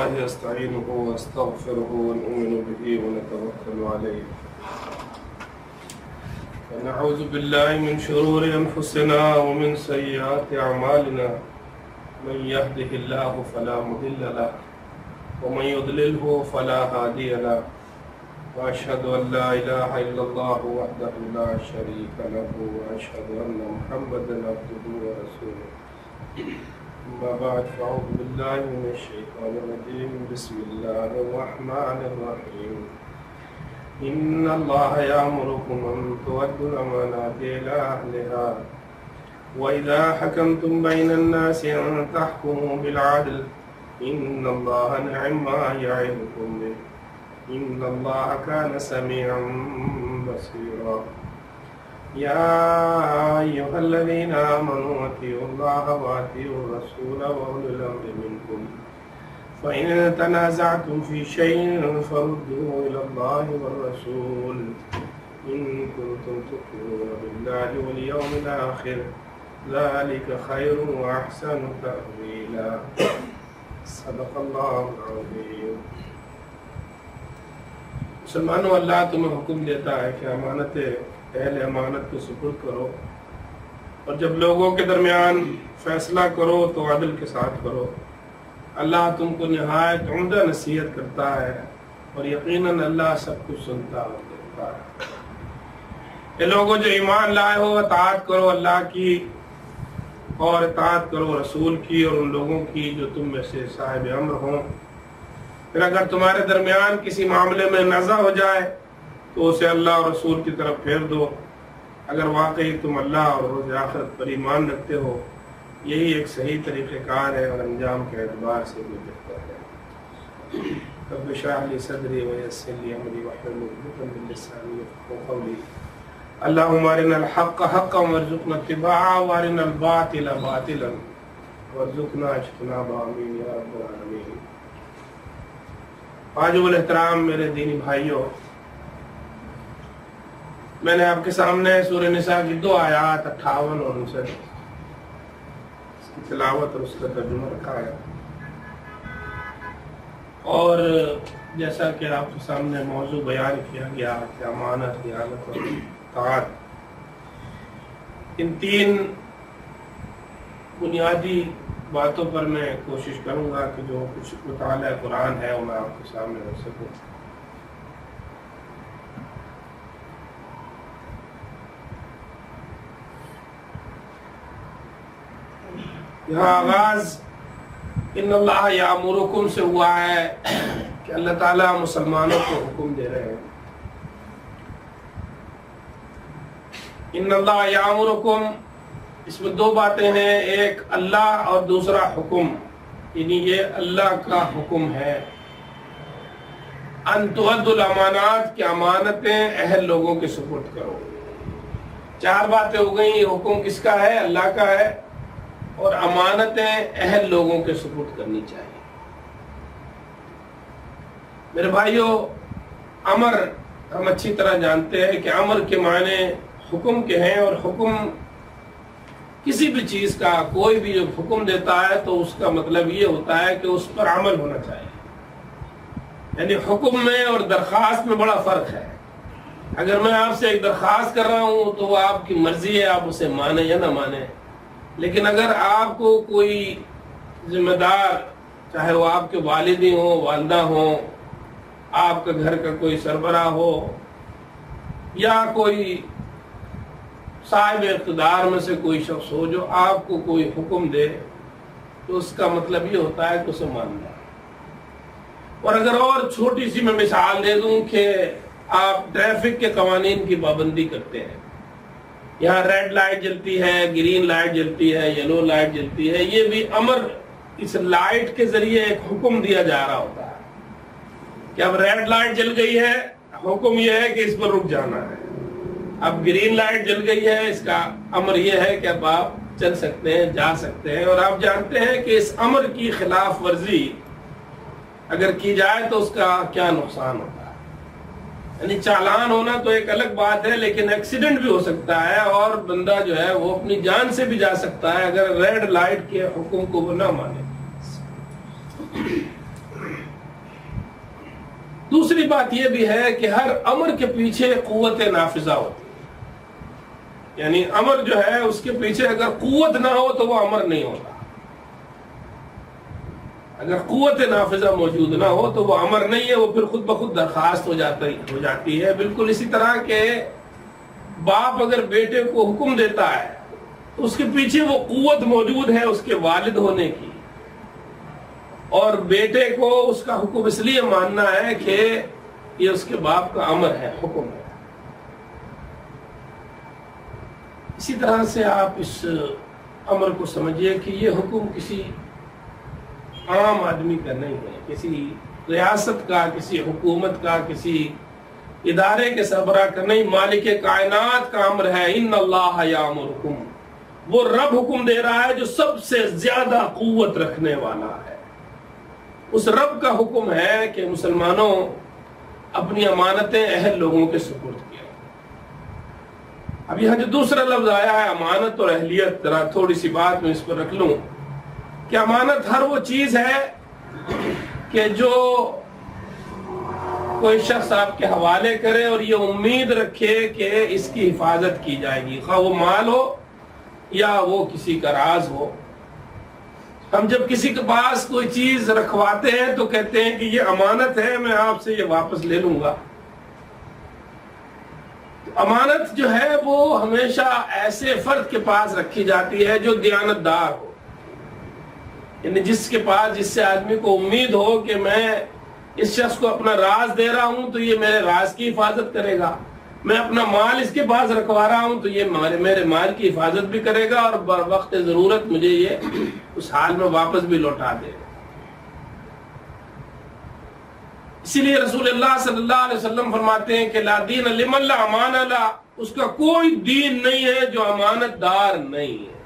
بالله أستعينه وأستغفره ونؤمن به ونتوكل عليه ونعوذ بالله من شرور أنفسنا ومن سيئات أعمالنا من يهده الله فلا مضل له ومن يضلله فلا هادي له وأشهد أن لا إله إلا الله وحده لا شريك له وأشهد أن محمدا عبده ورسوله أما بعد فأعوذ بالله من الشيطان الرجيم بسم الله الرحمن الرحيم إن الله يأمركم أن تؤدوا الأمانات إلى أهلها وإذا حكمتم بين الناس أن تحكموا بالعدل إن الله نعم ما يعظكم به إن الله كان سميعا بصيرا يا أيها الذين آمنوا أطيعوا الله وأطيعوا الرسول وأولي الأمر منكم فإن تنازعتم في شيء فردوه إلى الله والرسول إن كنتم تؤمنون بالله واليوم الآخر ذلك خير وأحسن تأويلا صدق اللہ العظیم۔ مسلمانوں، اللہ تمہیں حکم دیتا ہے کہ اہل امانت کو سپرد کرو اور جب لوگوں کے درمیان فیصلہ کرو تو عدل کے ساتھ کرو۔ اللہ تم کو نہایت عمدہ نصیحت کرتا ہے اور یقیناً اللہ سب کچھ سنتا اور دیکھتا ہے۔ اے لوگوں جو ایمان لائے ہو، اطاعت کرو اللہ کی اور اطاعت کرو رسول کی اور ان لوگوں کی جو تم میں سے صاحب امر ہوں۔ پھر اگر تمہارے درمیان کسی معاملے میں نزاع ہو جائے تو اسے اللہ اور رسول کی طرف پھیر دو، اگر واقعی تم اللہ اور روز آخرت پر ایمان رکھتے ہو۔ یہی ایک صحیح طریقہ کار ہے اور انجام کے اعتبار سے بھی بہتر ہے۔ رب اشرح لی صدری ویسر لی امری واحلل عقدۃ من لسانی یفقهوا قولی۔ اللہم ارنا الحق حقا وارزقنا اتباعہ وارنا الباطل باطلا وارزقنا اجتنابہ، آمین یا رب العالمین۔ واجب الاحترام میرے دینی بھائیوں، میں نے آپ کے سامنے سورہ نساء کی 2 آیات 58 اور 59 اس کی تلاوت اور اس کا ترجمہ رکھا ہے، اور جیسا کہ آپ کے سامنے موضوع بیان کیا گیا کہ امانت، دیانت اور اطاعت، ان 3 بنیادی باتوں پر میں کوشش کروں گا کہ جو کچھ مطالعہ قرآن ہے وہ میں آپ کے سامنے رکھ سکوں۔ یہاں آغاز ان اللہ یامرکم سے ہوا ہے کہ اللہ تعالیٰ مسلمانوں کو حکم دے رہے ہیں۔ ان اللہ یامرکم، اس میں 2 باتیں ہیں، ایک اللہ اور دوسرا حکم، یعنی یہ اللہ کا حکم ہے۔ ان تؤدوا الامانات، کہ امانتیں اہل لوگوں کے سپرد کرو۔ 4 باتیں ہو گئیں، یہ حکم کس کا ہے؟ اللہ کا ہے، اور امانتیں اہل لوگوں کے سپرد کرنی چاہیے۔ میرے بھائیو، امر ہم اچھی طرح جانتے ہیں کہ امر کے معنی حکم کے ہیں، اور حکم کسی بھی چیز کا، کوئی بھی جو حکم دیتا ہے تو اس کا مطلب یہ ہوتا ہے کہ اس پر عمل ہونا چاہیے۔ یعنی حکم میں اور درخواست میں بڑا فرق ہے۔ اگر میں آپ سے ایک درخواست کر رہا ہوں تو وہ آپ کی مرضی ہے، آپ اسے مانیں یا نہ مانیں، لیکن اگر آپ کو کوئی ذمہ دار، چاہے وہ آپ کے والدی ہوں، والدہ ہوں، آپ کا گھر کا کوئی سربراہ ہو یا کوئی صاحب اقتدار میں سے کوئی شخص ہو جو آپ کو کوئی حکم دے تو اس کا مطلب یہ ہوتا ہے کہ اسے ماننا۔ اور اگر اور چھوٹی سی میں مثال دے دوں کہ آپ ٹریفک کے قوانین کی پابندی کرتے ہیں، یہاں ریڈ لائٹ جلتی ہے، گرین لائٹ جلتی ہے، یلو لائٹ جلتی ہے، یہ بھی امر، اس لائٹ کے ذریعے ایک حکم دیا جا رہا ہوتا ہے کہ اب ریڈ لائٹ جل گئی ہے، حکم یہ ہے کہ اس پر رک جانا ہے۔ اب گرین لائٹ جل گئی ہے، اس کا امر یہ ہے کہ اب آپ چل سکتے ہیں، جا سکتے ہیں۔ اور آپ جانتے ہیں کہ اس امر کی خلاف ورزی اگر کی جائے تو اس کا کیا نقصان ہوتا ہے۔ یعنی چالان ہونا تو ایک الگ بات ہے، لیکن ایکسیڈنٹ بھی ہو سکتا ہے اور بندہ جو ہے وہ اپنی جان سے بھی جا سکتا ہے اگر ریڈ لائٹ کے حکم کو وہ نہ مانے۔ دوسری بات یہ بھی ہے کہ ہر امر کے پیچھے قوت نافذہ ہوتی ہے، یعنی امر جو ہے اس کے پیچھے اگر قوت نہ ہو تو وہ امر نہیں ہوتا، اگر قوت نافذہ موجود نہ ہو تو وہ امر نہیں ہے، وہ پھر خود بخود درخواست ہو جاتی ہے۔ بالکل اسی طرح کہ باپ اگر بیٹے کو حکم دیتا ہے تو اس کے پیچھے وہ قوت موجود ہے اس کے والد ہونے کی، اور بیٹے کو اس کا حکم اس لیے ماننا ہے کہ یہ اس کے باپ کا امر ہے، حکم ہے۔ اسی طرح سے آپ اس امر کو سمجھیے کہ یہ حکم کسی عام آدمی کا نہیں ہے، کسی ریاست کا، کسی حکومت کا، کسی ادارے کے سربراہ کا نہیں، مالک کائنات کا امر ہے۔ ان اللہ یامرکم، وہ رب حکم دے رہا ہے جو سب سے زیادہ قوت رکھنے والا ہے۔ اس رب کا حکم ہے کہ مسلمانوں اپنی امانتیں اہل لوگوں کے سپرد کیا۔ اب یہاں جو دوسرا لفظ آیا ہے امانت اور اہلیت، ذرا تھوڑی سی بات میں اس پر رکھ لوں کہ امانت ہر وہ چیز ہے کہ جو کوئی شخص آپ کے حوالے کرے اور یہ امید رکھے کہ اس کی حفاظت کی جائے گی، خواہ وہ مال ہو یا وہ کسی کا راز ہو۔ ہم جب کسی کے پاس کوئی چیز رکھواتے ہیں تو کہتے ہیں کہ یہ امانت ہے، میں آپ سے یہ واپس لے لوں گا۔ امانت جو ہے وہ ہمیشہ ایسے فرد کے پاس رکھی جاتی ہے جو دیانت دار ہو، یعنی جس کے پاس، جس سے آدمی کو امید ہو کہ میں اس شخص کو اپنا راز دے رہا ہوں تو یہ میرے راز کی حفاظت کرے گا، میں اپنا مال اس کے پاس رکھوا رہا ہوں تو یہ میرے مال کی حفاظت بھی کرے گا اور وقت ضرورت مجھے یہ اس حال میں واپس بھی لوٹا دے گا۔ اسی لیے رسول اللہ صلی اللہ علیہ وسلم فرماتے ہیں کہ لا دین لمن لا امان لا، اس کا کوئی دین نہیں ہے جو امانت دار نہیں ہے۔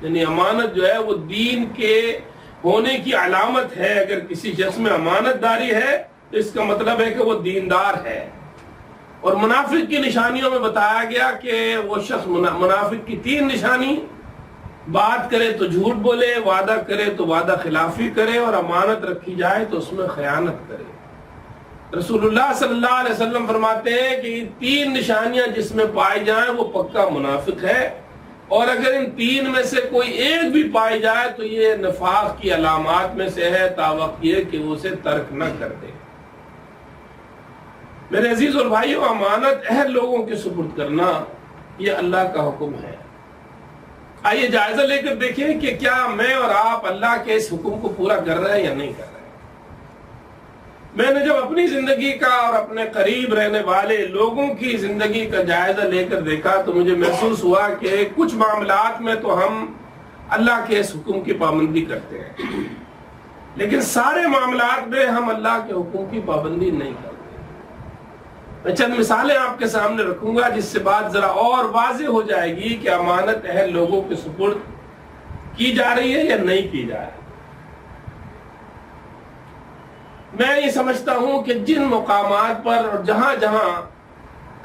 یعنی امانت جو ہے وہ دین کے ہونے کی علامت ہے۔ اگر کسی شخص میں امانت داری ہے تو اس کا مطلب ہے کہ وہ دیندار ہے۔ اور منافق کی نشانیوں میں بتایا گیا کہ وہ شخص، منافق کی 3 نشانی: بات کرے تو جھوٹ بولے، وعدہ کرے تو وعدہ خلافی کرے، اور امانت رکھی جائے تو اس میں خیانت کرے۔ رسول اللہ صلی اللہ علیہ وسلم فرماتے ہیں کہ یہ 3 نشانیاں جس میں پائی جائیں وہ پکا منافق ہے، اور اگر ان 3 میں سے کوئی ایک بھی پائی جائے تو یہ نفاق کی علامات میں سے ہے، تاوقع یہ کہ وہ اسے ترک نہ کر دے۔ میرے عزیز اور بھائیو، امانت اہل لوگوں کے سپرد کرنا یہ اللہ کا حکم ہے۔ آئیے جائزہ لے کر دیکھیں کہ کیا میں اور آپ اللہ کے اس حکم کو پورا کر رہے ہیں یا نہیں کر رہے ہیں۔ میں نے جب اپنی زندگی کا اور اپنے قریب رہنے والے لوگوں کی زندگی کا جائزہ لے کر دیکھا تو مجھے محسوس ہوا کہ کچھ معاملات میں تو ہم اللہ کے اس حکم کی پابندی کرتے ہیں، لیکن سارے معاملات میں ہم اللہ کے حکم کی پابندی نہیں کرتے۔ میں چند مثالیں آپ کے سامنے رکھوں گا جس سے بات ذرا اور واضح ہو جائے گی کہ امانت اہل لوگوں کے سپرد کی جا رہی ہے یا نہیں کی جا رہی۔ میں یہ سمجھتا ہوں کہ جن مقامات پر اور جہاں جہاں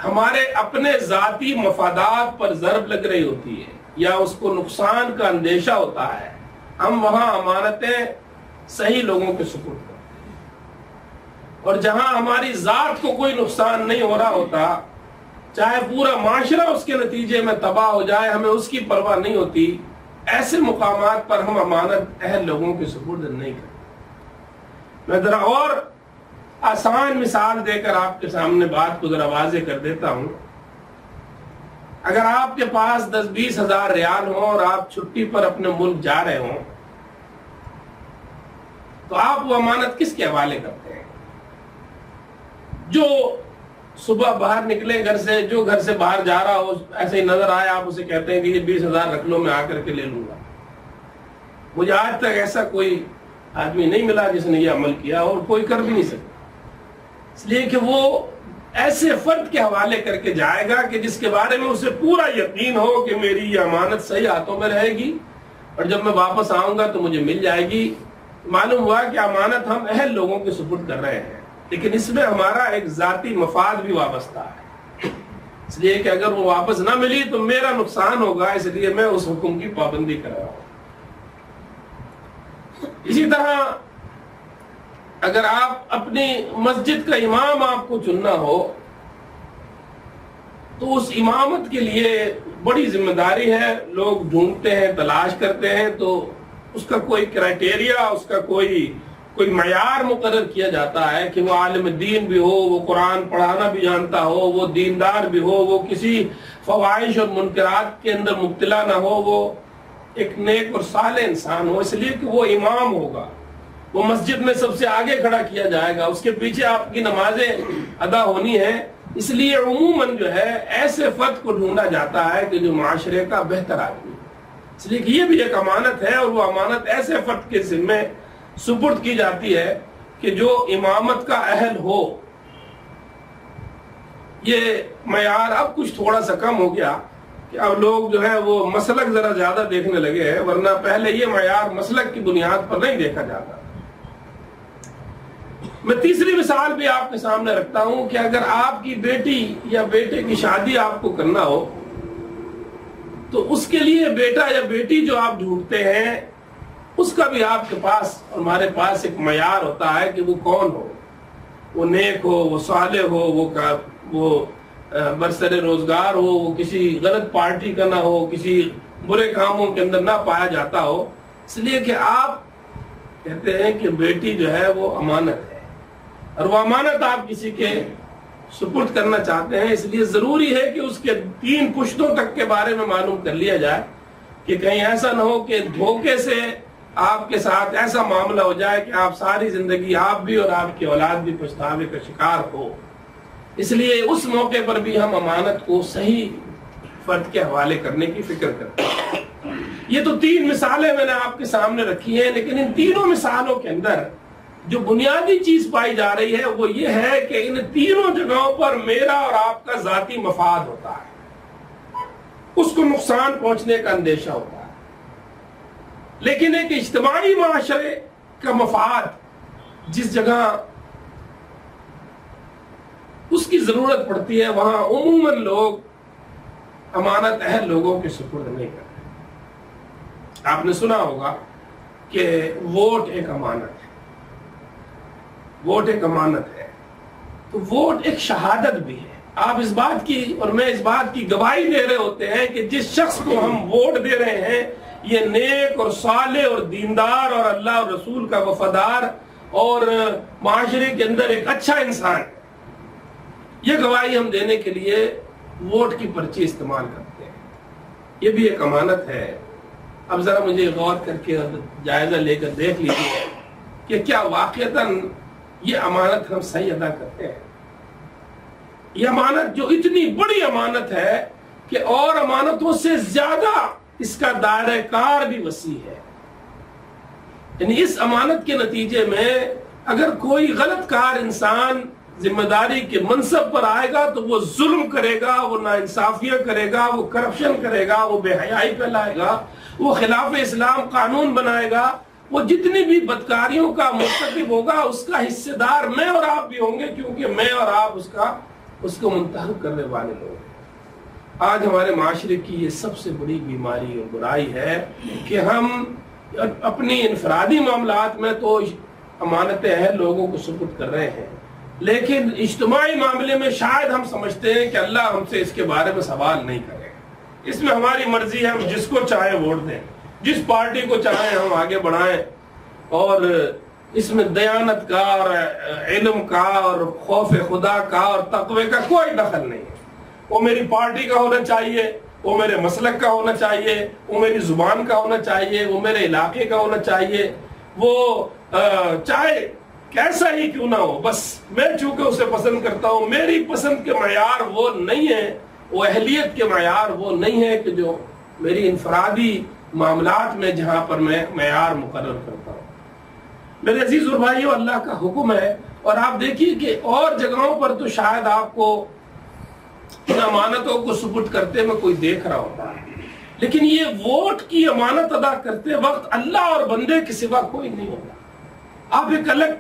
ہمارے اپنے ذاتی مفادات پر ضرب لگ رہی ہوتی ہے یا اس کو نقصان کا اندیشہ ہوتا ہے، ہم وہاں امانتیں صحیح لوگوں کے سپرد کرتے ہیں، اور جہاں ہماری ذات کو کوئی نقصان نہیں ہو رہا ہوتا، چاہے پورا معاشرہ اس کے نتیجے میں تباہ ہو جائے، ہمیں اس کی پرواہ نہیں ہوتی، ایسے مقامات پر ہم امانت اہل لوگوں کے سپرد نہیں کرتے۔ میں ذرا اور آسان مثال دے کر آپ کے سامنے بات کو ذرا واضح کر دیتا ہوں۔ اگر آپ کے پاس 10-20 ہزار ریال ہوں اور آپ چھٹی پر اپنے ملک جا رہے ہوں تو آپ وہ امانت کس کے حوالے کرتے ہیں؟ جو صبح باہر نکلے گھر سے، جو گھر سے باہر جا رہا ہو، ایسے ہی نظر آئے، آپ اسے کہتے ہیں کہ یہ 20 ہزار رکھ لو، میں آ کر کے لے لوں گا۔ مجھے آج تک ایسا کوئی آدمی نہیں ملا جس نے یہ عمل کیا، اور کوئی کر بھی نہیں سکتا، اس لیے کہ وہ ایسے فرد کے حوالے کر کے جائے گا کہ جس کے بارے میں اسے پورا یقین ہو کہ میری یہ امانت صحیح ہاتھوں میں رہے گی اور جب میں واپس آؤں گا تو مجھے مل جائے گی۔ معلوم ہوا کہ امانت ہم اہل لوگوں کے سپرد کر رہے ہیں، لیکن اس میں ہمارا ایک ذاتی مفاد بھی وابستہ ہے، اس لیے کہ اگر وہ واپس نہ ملی تو میرا نقصان ہوگا، اس لیے میں اس حکم کی پابندی کر رہا ہوں۔ اسی طرح اگر آپ اپنی مسجد کا امام آپ کو چننا ہو تو اس امامت کے لیے بڑی ذمہ داری ہے. لوگ ڈھونڈتے ہیں، تلاش کرتے ہیں، تو اس کا کوئی کرائٹیریا، اس کا کوئی معیار مقرر کیا جاتا ہے کہ وہ عالم دین بھی ہو، وہ قرآن پڑھانا بھی جانتا ہو، وہ دیندار بھی ہو، وہ کسی فواحش اور منکرات کے اندر مبتلا نہ ہو، وہ ایک نیک اور صالح انسان ہو. اس لیے کہ وہ امام ہوگا، وہ مسجد میں سب سے آگے کھڑا کیا جائے گا، اس کے پیچھے آپ کی نمازیں ادا ہونی ہیں. اس لیے عموماً جو ہے ایسے فرد کو ڈھونڈا جاتا ہے کہ جو معاشرے کا بہتر آدمی. اس لیے کہ یہ بھی ایک امانت ہے، اور وہ امانت ایسے فرد کے ذمے سپرد کی جاتی ہے کہ جو امامت کا اہل ہو. یہ معیار اب کچھ تھوڑا سا کم ہو گیا کہ اب لوگ جو ہے وہ مسلک ذرا زیادہ دیکھنے لگے ہیں، ورنہ پہلے یہ معیار مسلک کی بنیاد پر نہیں دیکھا جاتا. میں تیسری مثال بھی آپ کے سامنے رکھتا ہوں کہ اگر آپ کی بیٹی یا بیٹے کی شادی آپ کو کرنا ہو تو اس کے لیے بیٹا یا بیٹی جو آپ ڈھونڈتے ہیں اس کا بھی آپ کے پاس اور ہمارے پاس ایک معیار ہوتا ہے کہ وہ کون ہو. وہ نیک ہو، وہ صالح ہو، وہ برسر روزگار ہو، وہ کسی غلط پارٹی کا نہ ہو، کسی برے کاموں کے اندر نہ پایا جاتا ہو. اس لیے کہ آپ کہتے ہیں کہ بیٹی جو ہے وہ امانت ہے، اور وہ امانت آپ کسی کے سپرد کرنا چاہتے ہیں. اس لیے ضروری ہے کہ اس کے 3 پشتوں تک کے بارے میں معلوم کر لیا جائے کہ کہیں ایسا نہ ہو کہ دھوکے سے آپ کے ساتھ ایسا معاملہ ہو جائے کہ آپ ساری زندگی آپ بھی اور آپ کی اولاد بھی پچھتاوے کا شکار ہو. اس لیے اس موقع پر بھی ہم امانت کو صحیح فرد کے حوالے کرنے کی فکر کرتے ہیں. یہ تو 3 مثالیں میں نے آپ کے سامنے رکھی ہیں، لیکن ان تینوں مثالوں کے اندر جو بنیادی چیز پائی جا رہی ہے وہ یہ ہے کہ ان تینوں جگہوں پر میرا اور آپ کا ذاتی مفاد ہوتا ہے، اس کو نقصان پہنچنے کا اندیشہ ہوتا ہے. لیکن ایک اجتماعی معاشرے کا مفاد جس جگہ اس کی ضرورت پڑتی ہے وہاں عموماً لوگ امانت اہل لوگوں کے سپرد نہیں کرتے. آپ نے سنا ہوگا کہ ووٹ ایک امانت ہے، ووٹ ایک امانت ہے، تو ووٹ ایک شہادت بھی ہے. آپ اس بات کی اور میں اس بات کی گواہی دے رہے ہوتے ہیں کہ جس شخص کو ہم ووٹ دے رہے ہیں یہ نیک اور صالح اور دیندار اور اللہ اور رسول کا وفادار اور معاشرے کے اندر ایک اچھا انسان. یہ گواہی ہم دینے کے لیے ووٹ کی پرچی استعمال کرتے ہیں. یہ بھی ایک امانت ہے. اب ذرا مجھے غور کر کے جائزہ لے کر دیکھ لیجیے کہ کیا واقعتاً یہ امانت ہم صحیح ادا کرتے ہیں. یہ امانت جو اتنی بڑی امانت ہے کہ اور امانتوں سے زیادہ اس کا دائرہ کار بھی وسیع ہے. یعنی اس امانت کے نتیجے میں اگر کوئی غلط کار انسان ذمہ داری کے منصب پر آئے گا تو وہ ظلم کرے گا، وہ ناانصافیاں کرے گا، وہ کرپشن کرے گا، وہ بے حیائی پھیلائے گا، وہ خلاف اسلام قانون بنائے گا، وہ جتنی بھی بدکاریوں کا مرتکب ہوگا اس کا حصے دار میں اور آپ بھی ہوں گے، کیونکہ میں اور آپ اس کو منتخب کرنے والے لوگ ہیں. آج ہمارے معاشرے کی یہ سب سے بڑی بیماری اور برائی ہے کہ ہم اپنی انفرادی معاملات میں تو امانت اہل لوگوں کو سپرد کر رہے ہیں، لیکن اجتماعی معاملے میں شاید ہم سمجھتے ہیں کہ اللہ ہم سے اس کے بارے میں سوال نہیں کرے گا. اس میں ہماری مرضی ہے، ہم جس کو چاہیں ووٹ دیں، جس پارٹی کو چاہیں ہم آگے بڑھائیں، اور اس میں دیانت کا اور علم کا اور خوف خدا کا اور تقوی کا کوئی دخل نہیں ہے. وہ میری پارٹی کا ہونا چاہیے، وہ میرے مسلک کا ہونا چاہیے، وہ میری زبان کا ہونا چاہیے، وہ میرے علاقے کا ہونا چاہیے، وہ چاہے کیسا ہی کیوں نہ ہو، بس میں چونکہ اسے پسند کرتا ہوں. میری پسند کے معیار وہ نہیں ہے، وہ اہلیت کے معیار وہ نہیں ہے کہ جو میری انفرادی معاملات میں جہاں پر میں معیار مقرر کرتا ہوں. میرے عزیز اور بھائیو، اللہ کا حکم ہے، اور آپ دیکھیے کہ اور جگہوں پر تو شاید آپ کو ان امانتوں کو سپرد کرتے میں کوئی دیکھ رہا ہوتا ہے، لیکن یہ ووٹ کی امانت ادا کرتے وقت اللہ اور بندے کے سوا کوئی نہیں ہوتا. آپ ایک الگ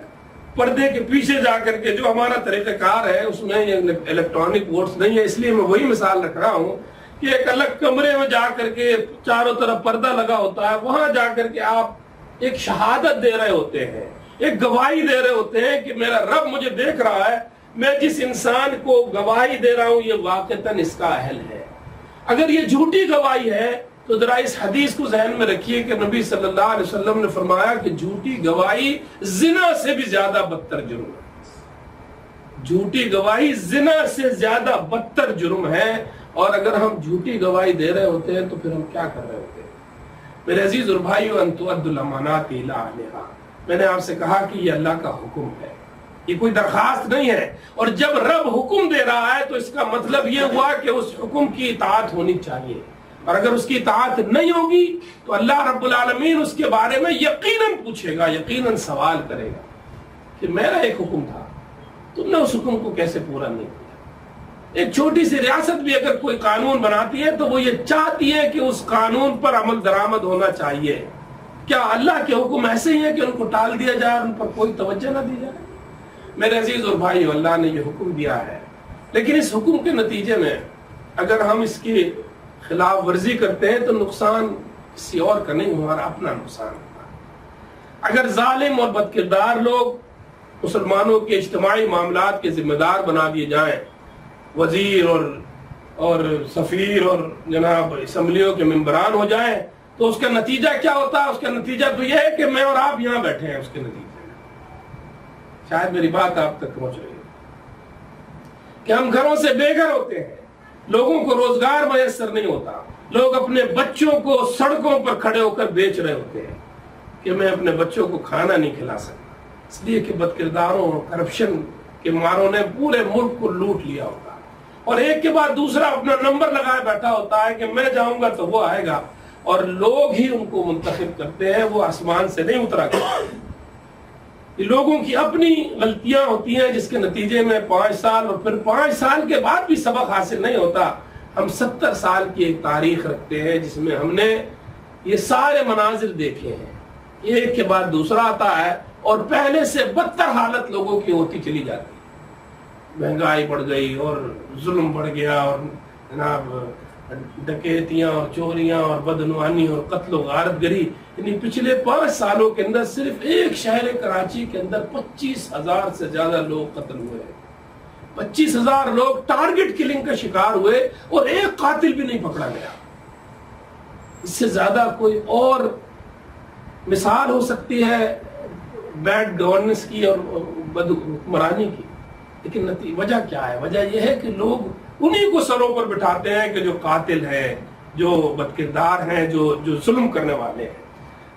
پردے کے پیچھے جا کر کے، جو ہمارا طریقہ کار ہے اس میں الیکٹرانک ووٹس نہیں ہے، اس لیے میں وہی مثال رکھ رہا ہوں کہ ایک الگ کمرے میں جا کر کے چاروں طرف پردہ لگا ہوتا ہے، وہاں جا کر کے آپ ایک شہادت دے رہے ہوتے ہیں، ایک گواہی دے رہے ہوتے ہیں کہ میرا رب مجھے دیکھ رہا ہے، میں جس انسان کو گواہی دے رہا ہوں یہ واقعتاً اس کا اہل ہے۔ اگر یہ جھوٹی گواہی ہے تو ذرا اس حدیث کو ذہن میں رکھیے کہ نبی صلی اللہ علیہ وسلم نے فرمایا کہ جھوٹی گواہی زنا سے بھی زیادہ بدتر جرم ہے۔ جھوٹی گواہی زنا سے زیادہ بدتر جرم ہے، اور اگر ہم جھوٹی گواہی دے رہے ہوتے ہیں تو پھر ہم کیا کر رہے ہوتے ہیں؟ میرے عزیز اور بھائیو، ان تؤدوا الامانات الی اہلھا، میں نے آپ سے کہا کہ یہ اللہ کا حکم ہے، یہ کوئی درخواست نہیں ہے، اور جب رب حکم دے رہا ہے تو اس کا مطلب یہ ہوا کہ اس حکم کی اطاعت ہونی چاہیے، اور اگر اس کی اطاعت نہیں ہوگی تو اللہ رب العالمین اس کے بارے میں یقیناً پوچھے گا، یقیناً سوال کرے گا کہ میرا ایک حکم تھا، تم نے اس حکم کو کیسے پورا نہیں کیا۔ ایک چھوٹی سی ریاست بھی اگر کوئی قانون بناتی ہے تو وہ یہ چاہتی ہے کہ اس قانون پر عمل درآمد ہونا چاہیے۔ کیا اللہ کے حکم ایسے ہی ہیں کہ ان کو ٹال دیا جائے، ان پر کوئی توجہ نہ دی جائے؟ میرے عزیز اور بھائیو، اللہ نے یہ حکم دیا ہے، لیکن اس حکم کے نتیجے میں اگر ہم اس کی خلاف ورزی کرتے ہیں تو نقصان کسی اور کا نہیں، ہمارا اپنا نقصان ہوتا ہے۔ اگر ظالم اور بدکردار لوگ مسلمانوں کے اجتماعی معاملات کے ذمہ دار بنا دیے جائیں، وزیر اور سفیر اور جناب اسمبلیوں کے ممبران ہو جائیں، تو اس کا نتیجہ کیا ہوتا ہے؟ اس کا نتیجہ تو یہ ہے کہ میں اور آپ یہاں بیٹھے ہیں۔ اس کے نتیجے میں شاید میری بات آپ تک پہنچ رہی ہے کہ ہم گھروں سے بے گھر ہوتے ہیں، لوگوں کو روزگار میسر نہیں ہوتا، لوگ اپنے بچوں کو سڑکوں پر کھڑے ہو کر بیچ رہے ہوتے ہیں کہ میں اپنے بچوں کو کھانا نہیں کھلا سکتا، اس لیے کہ بدکرداروں اور کرپشن کے ماروں نے پورے ملک کو لوٹ لیا ہوتا، اور ایک کے بعد دوسرا اپنا نمبر لگائے بیٹھا ہوتا ہے کہ میں جاؤں گا تو وہ آئے گا، اور لوگ ہی ان کو منتخب کرتے ہیں، وہ آسمان سے نہیں اترا کرتے۔ یہ لوگوں کی اپنی غلطیاں ہوتی ہیں جس کے نتیجے میں 5 سال اور پھر 5 سال کے بعد بھی سبق حاصل نہیں ہوتا۔ ہم 70 سال کی ایک تاریخ رکھتے ہیں جس میں ہم نے یہ سارے مناظر دیکھے ہیں، ایک کے بعد دوسرا آتا ہے اور پہلے سے بدتر حالت لوگوں کی ہوتی چلی جاتی ہے۔ مہنگائی بڑھ گئی اور ظلم بڑھ گیا، اور جناب ڈکیتیاں اور چوریاں اور بدعنوانی اور قتل و غارت گری، یعنی پچھلے 5 سالوں کے اندر صرف ایک شہر کراچی کے اندر 25,000 سے زیادہ لوگ قتل ہوئے، 25,000 لوگ ٹارگٹ کلنگ کا شکار ہوئے، اور ایک قاتل بھی نہیں پکڑا گیا۔ اس سے زیادہ کوئی اور مثال ہو سکتی ہے بیڈ گورننس کی اور بد حکمرانی کی؟ لیکن وجہ کیا ہے؟ وجہ یہ ہے کہ لوگ انہی کو سروں پر بٹھاتے ہیں کہ جو قاتل ہیں، جو بدکردار ہیں، جو ظلم کرنے والے ہیں۔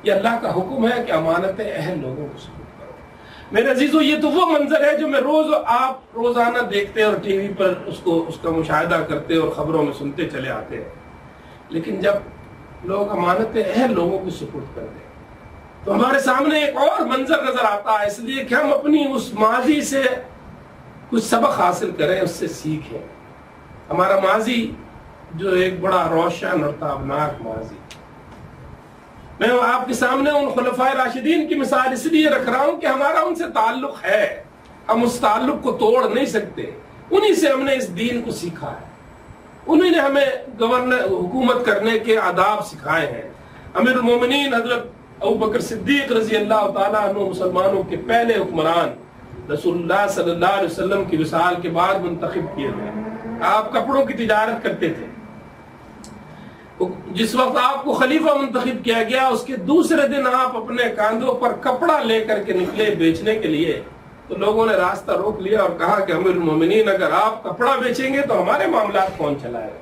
یہ اللہ کا حکم ہے کہ امانتیں اہل لوگوں کو سپرد کرو۔ میرے عزیزو، یہ تو وہ منظر ہے جو میں آپ روزانہ دیکھتے اور ٹی وی پر اس کا مشاہدہ کرتے اور خبروں میں سنتے چلے آتے ہیں، لیکن جب لوگ امانتیں اہل لوگوں کو سپرد کر دیں تو ہمارے سامنے ایک اور منظر نظر آتا ہے، اس لیے کہ ہم اپنی اس ماضی سے کچھ سبق حاصل کریں، اس سے سیکھیں۔ ہمارا ماضی جو ایک بڑا روشن اور تابناک ماضی، میں آپ کے سامنے ان خلفائے راشدین کی مثال اس لیے رکھ رہا ہوں کہ ہمارا ان سے تعلق ہے، ہم اس تعلق کو توڑ نہیں سکتے، انہی سے ہم نے اس دین کو سیکھا ہے، انہی نے ہمیں حکومت کرنے کے آداب سکھائے ہیں۔ امیر المومنین حضرت ابوبکر صدیق رضی اللہ تعالیٰ عنہ مسلمانوں کے پہلے حکمران، رسول اللہ صلی اللہ علیہ وسلم کی وصال کے بعد منتخب کیے گئے۔ آپ کپڑوں کی تجارت کرتے تھے، جس وقت آپ کو خلیفہ منتخب کیا گیا اس کے دوسرے دن آپ اپنے کاندھوں پر کپڑا لے کر کے نکلے بیچنے کے لیے، تو لوگوں نے راستہ روک لیا اور کہا کہ امیر المومنین اگر آپ کپڑا بیچیں گے تو ہمارے معاملات کون چلائے گا؟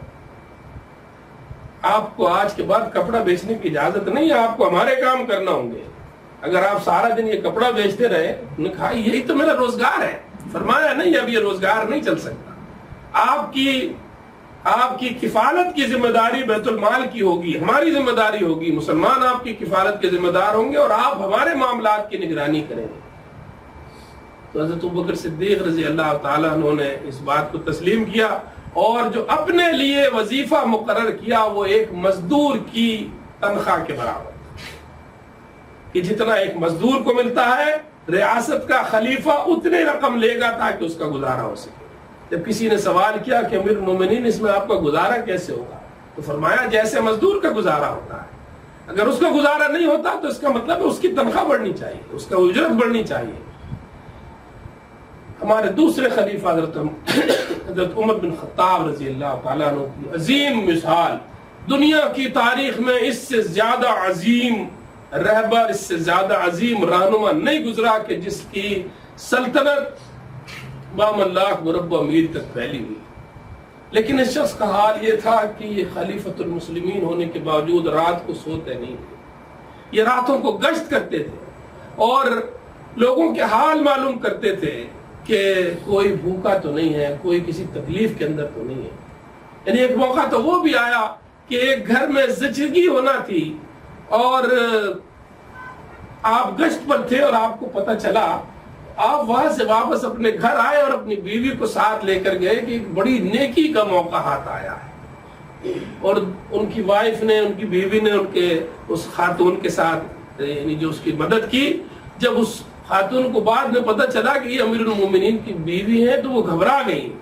آپ کو آج کے بعد کپڑا بیچنے کی اجازت نہیں ہے، آپ کو ہمارے کام کرنا ہوں گے۔ اگر آپ سارا دن یہ کپڑا بیچتے رہے، انہوں نے کہا یہی تو میرا روزگار ہے۔ فرمایا نہیں، اب یہ روزگار نہیں چل سکتا، آپ کی کفالت کی ذمہ داری بیت المال کی ہوگی، ہماری ذمہ داری ہوگی، مسلمان آپ کی کفالت کے ذمہ دار ہوں گے اور آپ ہمارے معاملات کی نگرانی کریں گے۔ تو حضرت ابوبکر صدیق رضی اللہ تعالیٰ عنہ نے اس بات کو تسلیم کیا، اور جو اپنے لیے وظیفہ مقرر کیا وہ ایک مزدور کی تنخواہ کے برابر، کہ جتنا ایک مزدور کو ملتا ہے ریاست کا خلیفہ اتنے رقم لے گا تاکہ اس کا گزارا ہو سکے۔ جب کسی نے سوال کیا کہ امیر المومنین اس میں آپ کا گزارا کیسے ہوگا، تو فرمایا جیسے مزدور کا گزارا ہوتا ہے۔ اگر اس کا گزارا نہیں ہوتا تو اس کا مطلب ہے اس کی تنخواہ بڑھنی چاہیے، اس کا اجرت بڑھنی چاہیے۔ ہمارے دوسرے خلیفہ حضرت عمر بن خطاب رضی اللہ تعالیٰ عنہ کی عظیم مثال، دنیا کی تاریخ میں اس سے زیادہ عظیم رہبر، اس سے زیادہ عظیم رہنما نہیں گزرا کہ جس کی سلطنت 52 لاکھ مربع میل تک پھیلی ہوئی، لیکن اس شخص کا حال یہ تھا کہ یہ خلیفۃ المسلمین ہونے کے باوجود رات کو سوتے نہیں تھے، یہ راتوں کو گشت کرتے تھے اور لوگوں کے حال معلوم کرتے تھے کہ کوئی بھوکا تو نہیں ہے، کوئی کسی تکلیف کے اندر تو نہیں ہے۔ یعنی ایک موقع تو وہ بھی آیا کہ ایک گھر میں زچگی ہونا تھی اور آپ گشت پر تھے اور آپ کو پتہ چلا، آپ وہاں سے واپس اپنے گھر آئے اور اپنی بیوی کو ساتھ لے کر گئے کہ ایک بڑی نیکی کا موقع ہاتھ آیا ہے، اور ان کی وائف نے، ان کی بیوی نے ان کے اس خاتون کے ساتھ یعنی جو اس کی مدد کی۔ جب اس خاتون کو بعد میں پتہ چلا کہ یہ امیر المومنین کی بیوی ہے تو وہ گھبرا گئی،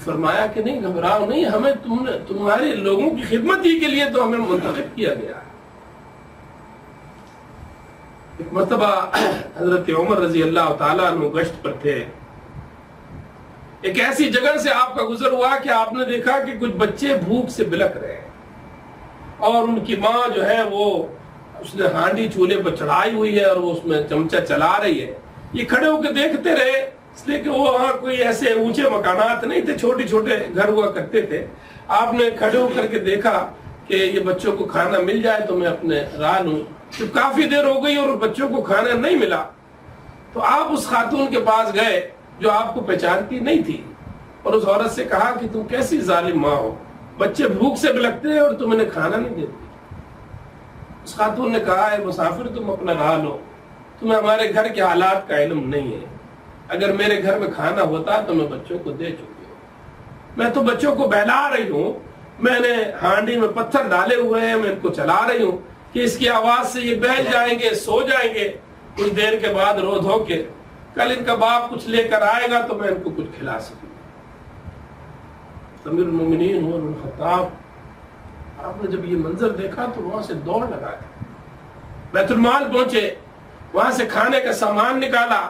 فرمایا کہ نہیں گھبراؤ نہیں، ہمیں تمہارے لوگوں کی خدمت ہی کے لیے تو ہمیں منتخب کیا گیا ہے۔ ایک مرتبہ حضرت عمر رضی اللہ تعالیٰ عنہ گشت پر تھے، ایک ایسی جگہ سے آپ کا گزر ہوا کہ آپ نے دیکھا کہ کچھ بچے بھوک سے بلک رہے ہیں اور ان کی ماں جو ہے وہ اس نے ہانڈی چولہے پر چڑھائی ہوئی ہے اور وہ اس میں چمچہ چلا رہی ہے۔ یہ کھڑے ہو کے دیکھتے رہے، اس لیے کہ وہ وہاں کوئی ایسے اونچے مکانات نہیں تھے، چھوٹے چھوٹے گھر ہوا کرتے تھے۔ آپ نے کھڑے ہو کر کے دیکھا کہ یہ بچوں کو کھانا مل جائے تو میں اپنے راہ لوں۔ جب کافی دیر ہو گئی اور بچوں کو کھانا نہیں ملا تو آپ اس خاتون کے پاس گئے جو آپ کو پہچانتی نہیں تھی اور اس عورت سے کہا کہ تم کیسی ظالم ماں ہو، بچے بھوک سے بلکتے ہیں اور تم انہیں کھانا نہیں دیتی۔ اس خاتون نے کہا ہے مسافر تم اپنا راہ لو، تمہیں ہمارے گھر کے حالات کا علم نہیں ہے، اگر میرے گھر میں کھانا ہوتا تو میں بچوں کو دے چکی ہوں، میں تو بچوں کو بہلا رہی ہوں، میں نے ہانڈی میں پتھر ڈالے ہوئے ہیں، میں ان کو چلا رہی ہوں کہ اس کی آواز سے یہ بہل جائیں گے، سو جائیں گے، کچھ دیر کے بعد رو دھو کے کل ان کا باپ کچھ لے کر آئے گا تو میں ان کو کچھ کھلا سکوں۔ امیر المومنین عمر بن خطاب آپ نے جب یہ منظر دیکھا تو وہاں سے دوڑ لگا کے بیت المال پہنچے، وہاں سے کھانے کا سامان نکالا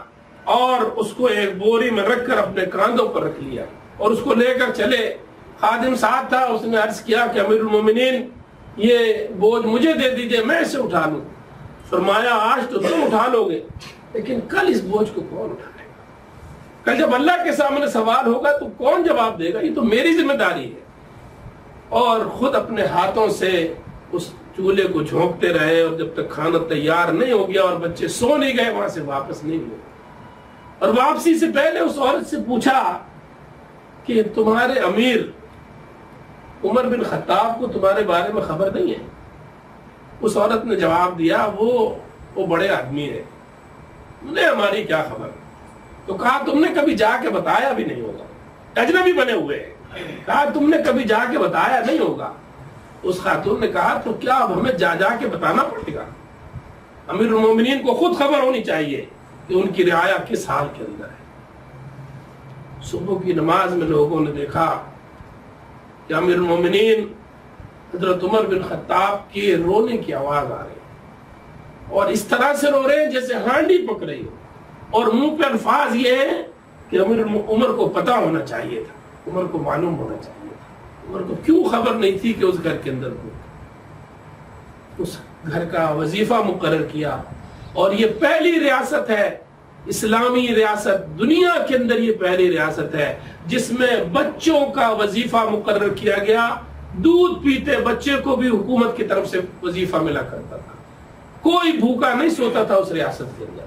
اور اس کو ایک بوری میں رکھ کر اپنے کاندھوں پر رکھ لیا اور اس کو لے کر چلے۔ خادم ساتھ تھا، اس نے عرض کیا کہ امیر المومنین یہ بوجھ مجھے دے دیجئے، میں اسے اٹھا لوں۔ فرمایا آج تو تم اٹھا لو گے لیکن کل اس بوجھ کو کون اٹھائے گا؟ کل جب اللہ کے سامنے سوال ہوگا تو کون جواب دے گا؟ یہ تو میری ذمہ داری ہے۔ اور خود اپنے ہاتھوں سے اس چولہے کو جھونکتے رہے اور جب تک کھانا تیار نہیں ہو گیا اور بچے سو نہیں گئے وہاں سے واپس نہیں ہوئے۔ اور واپسی سے پہلے اس عورت سے پوچھا کہ تمہارے امیر عمر بن خطاب کو تمہارے بارے میں خبر نہیں ہے؟ اس عورت نے جواب دیا وہ بڑے آدمی ہے، انہیں ہماری کیا خبر؟ تو کہا تم نے کبھی جا کے بتایا بھی نہیں ہوگا، اجنبی بنے ہوئے ہیں، کہا تم نے کبھی جا کے بتایا نہیں ہوگا۔ اس خاتون نے کہا تو کیا اب ہمیں جا کے بتانا پڑے گا؟ امیر المومنین کو خود خبر ہونی چاہیے کہ ان کی رعایا کس حال کے اندر ہے۔ صبح کی نماز میں لوگوں نے دیکھا کہ امیر المومنین حضرت عمر بن خطاب کی رونے کی آواز آ رہی اور اس طرح سے رو رہے ہیں جیسے ہانڈی پک رہی ہو، اور منہ پہ الفاظ یہ ہیں کہ عمر کو پتا ہونا چاہیے تھا، عمر کو معلوم ہونا چاہیے تھا، عمر کو کیوں خبر نہیں تھی کہ اس گھر کے اندر اس گھر کا وظیفہ مقرر کیا۔ اور یہ پہلی ریاست ہے، اسلامی ریاست، دنیا کے اندر یہ پہلی ریاست ہے جس میں بچوں کا وظیفہ مقرر کیا گیا۔ دودھ پیتے بچے کو بھی حکومت کی طرف سے وظیفہ ملا کرتا تھا، کوئی بھوکا نہیں سوتا تھا اس ریاست کے اندر۔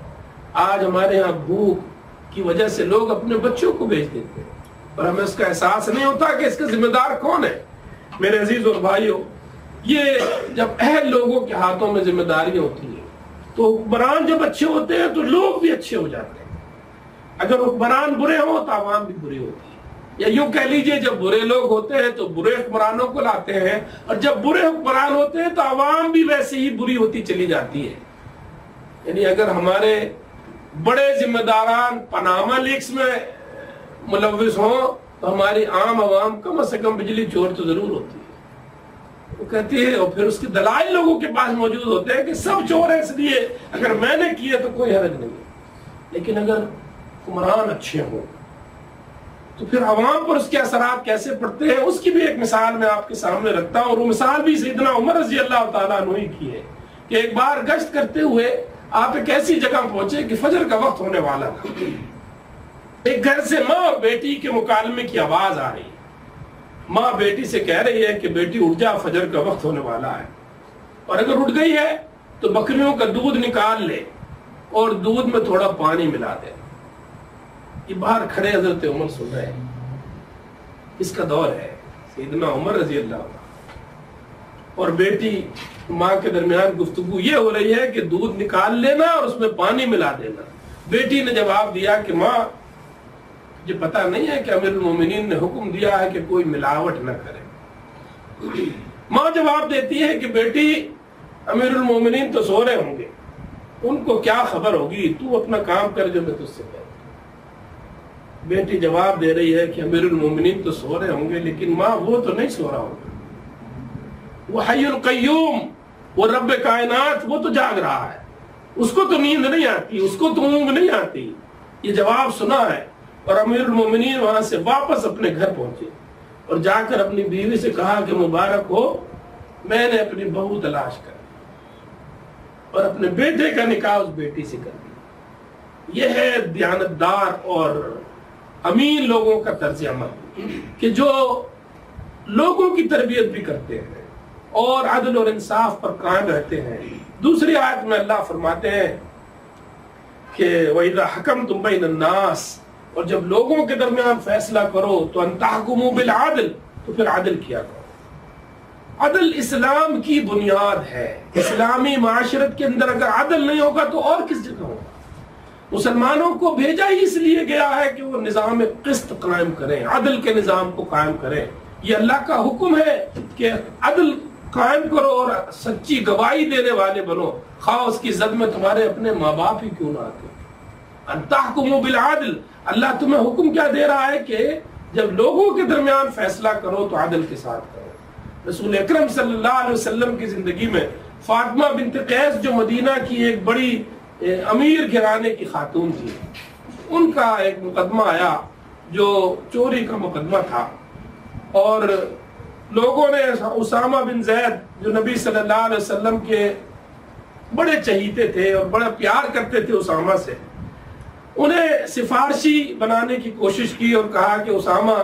آج ہمارے ہاں بھوک کی وجہ سے لوگ اپنے بچوں کو بھیج دیتے ہیں اور ہمیں اس کا احساس نہیں ہوتا کہ اس کا ذمہ دار کون ہے۔ میرے عزیز اور بھائیوں، یہ جب اہل لوگوں کے ہاتھوں میں ذمہ داریاں ہوتی ہیں تو حکمران جب اچھے ہوتے ہیں تو لوگ بھی اچھے ہو جاتے ہیں، اگر حکمران برے ہوں تو عوام بھی بری ہوتی ہے، یا یوں کہہ لیجئے جب برے لوگ ہوتے ہیں تو برے حکمرانوں کو لاتے ہیں، اور جب برے حکمران ہوتے ہیں تو عوام بھی ویسے ہی بری ہوتی چلی جاتی ہے۔ یعنی اگر ہمارے بڑے ذمہ داران پاناما لیکس میں ملوث ہوں تو ہماری عام عوام کم از کم بجلی چور تو ضرور ہوتی ہے۔ کہتے ہیں، اور پھر اس کے دلائل لوگوں کے پاس موجود ہوتے ہیں کہ سب چور ہیں، اس لیے اگر میں نے کیے تو کوئی حرج نہیں ہے۔ لیکن اگر حکمران اچھے ہوں تو پھر عوام پر اس کے اثرات کیسے پڑتے ہیں، اس کی بھی ایک مثال میں آپ کے سامنے رکھتا ہوں، اور وہ مثال بھی سیدنا عمر رضی اللہ تعالیٰ عنہ کی ہے کہ ایک بار گشت کرتے ہوئے آپ ایک ایسی جگہ پہنچے کہ فجر کا وقت ہونے والا تھا۔ ایک گھر سے ماں اور بیٹی کے مکالمے کی آواز آ رہی ہے۔ ماں بیٹی سے کہہ رہی ہے کہ بیٹی اٹھ جا، فجر کا وقت ہونے والا ہے، اور اگر اٹھ گئی ہے تو بکریوں کا دودھ نکال لے اور دودھ میں تھوڑا پانی ملا دے۔ یہ باہر کھڑے حضرت عمر سن رہے ہیں، اس کا دور ہے سیدنا عمر رضی اللہ عنہ اور بیٹی ماں کے درمیان گفتگو یہ ہو رہی ہے کہ دودھ نکال لینا اور اس میں پانی ملا دینا۔ بیٹی نے جواب دیا کہ ماں مجھے پتا نہیں ہے کہ امیر المومنین نے حکم دیا ہے کہ کوئی ملاوٹ نہ کرے۔ ماں جواب دیتی ہے کہ بیٹی امیر المومنین تو سو رہے ہوں گے، ان کو کیا خبر ہوگی، تو اپنا کام کر جو میں تجھ سے کہتا ہوں۔ بیٹی جواب دے رہی ہے کہ امیر المومنین تو سو رہے ہوں گے، لیکن ماں وہ تو نہیں سو رہا ہوگا، وہ حی القیوم، وہ رب کائنات، وہ تو جاگ رہا ہے، اس کو تو نیند نہیں آتی، اس کو تو اونگ نہیں آتی۔ یہ جواب سنا ہے اور امیر المومنین وہاں سے واپس اپنے گھر پہنچے اور جا کر اپنی بیوی سے کہا کہ مبارک ہو، میں نے اپنی بہو تلاش کر اور اپنے بیٹے کا نکاح اس بیٹی سے کر دیا۔ یہ ہے دیانتدار اور امین لوگوں کا طرز عمل کہ جو لوگوں کی تربیت بھی کرتے ہیں اور عدل اور انصاف پر قائم رہتے ہیں۔ دوسری آیت میں اللہ فرماتے ہیں کہ وَإِذَا حَكَمْتُمْ بَيْنَ النَّاسِ، اور جب لوگوں کے درمیان فیصلہ کرو تو أَن تَحْكُمُوا بِالْعَدْلِ، تو پھر عدل کیا کرو۔ عدل اسلام کی بنیاد ہے۔ اسلامی معاشرت کے اندر اگر عدل نہیں ہوگا تو اور کس جگہ ہوگا؟ مسلمانوں کو بھیجا ہی اس لیے گیا ہے کہ وہ نظام قسط قائم کریں، عدل کے نظام کو قائم کریں۔ یہ اللہ کا حکم ہے کہ عدل قائم کرو اور سچی گواہی دینے والے بنو، خواہ اس کی زد میں تمہارے اپنے ماں باپ ہی کیوں نہ آتے۔ ان تحکموا بالعدل، اللہ تمہیں حکم کیا دے رہا ہے کہ جب لوگوں کے درمیان فیصلہ کرو تو عدل کے ساتھ کرو۔ رسول اکرم صلی اللہ علیہ وسلم کی زندگی میں فاطمہ بنت قیس جو مدینہ کی ایک بڑی امیر گھرانے کی خاتون تھی، ان کا ایک مقدمہ آیا جو چوری کا مقدمہ تھا، اور لوگوں نے اسامہ بن زید جو نبی صلی اللہ علیہ وسلم کے بڑے چہیتے تھے اور بڑا پیار کرتے تھے اسامہ سے، انہیں سفارشی بنانے کی کوشش کی اور کہا کہ اسامہ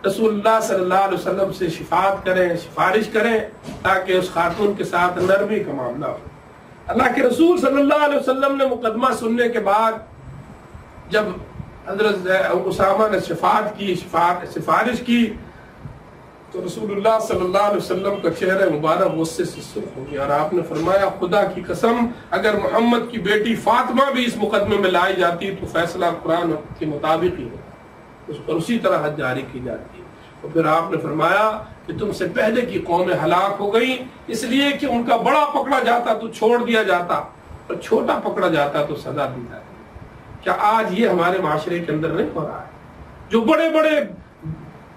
رسول اللہ صلی اللہ علیہ وسلم سے شفاعت کریں، سفارش کریں تاکہ اس خاتون کے ساتھ نرمی کا معاملہ ہو۔ اللہ کے رسول صلی اللہ علیہ وسلم نے مقدمہ سننے کے بعد جب حضرت اسامہ نے شفاعت کی، سفارش کی، تو رسول اللہ صلی اللہ علیہ وسلم کا چہرہ مبارک غصے سے سرخ ہو گیا، اور آپ نے فرمایا خدا کی قسم اگر محمد کی بیٹی فاطمہ بھی اس مقدمے میں لائی جاتی تو فیصلہ قرآن کے مطابق ہی ہوتا، اس پر اسی طرح حد جاری کی جاتی۔ اور پھر آپ نے فرمایا کہ تم سے پہلے کی قومیں ہلاک ہو گئی اس لیے کہ ان کا بڑا پکڑا جاتا تو چھوڑ دیا جاتا اور چھوٹا پکڑا جاتا تو سزا دی جاتی۔ کیا آج یہ ہمارے معاشرے کے اندر نہیں ہو رہا ہے؟ جو بڑے بڑے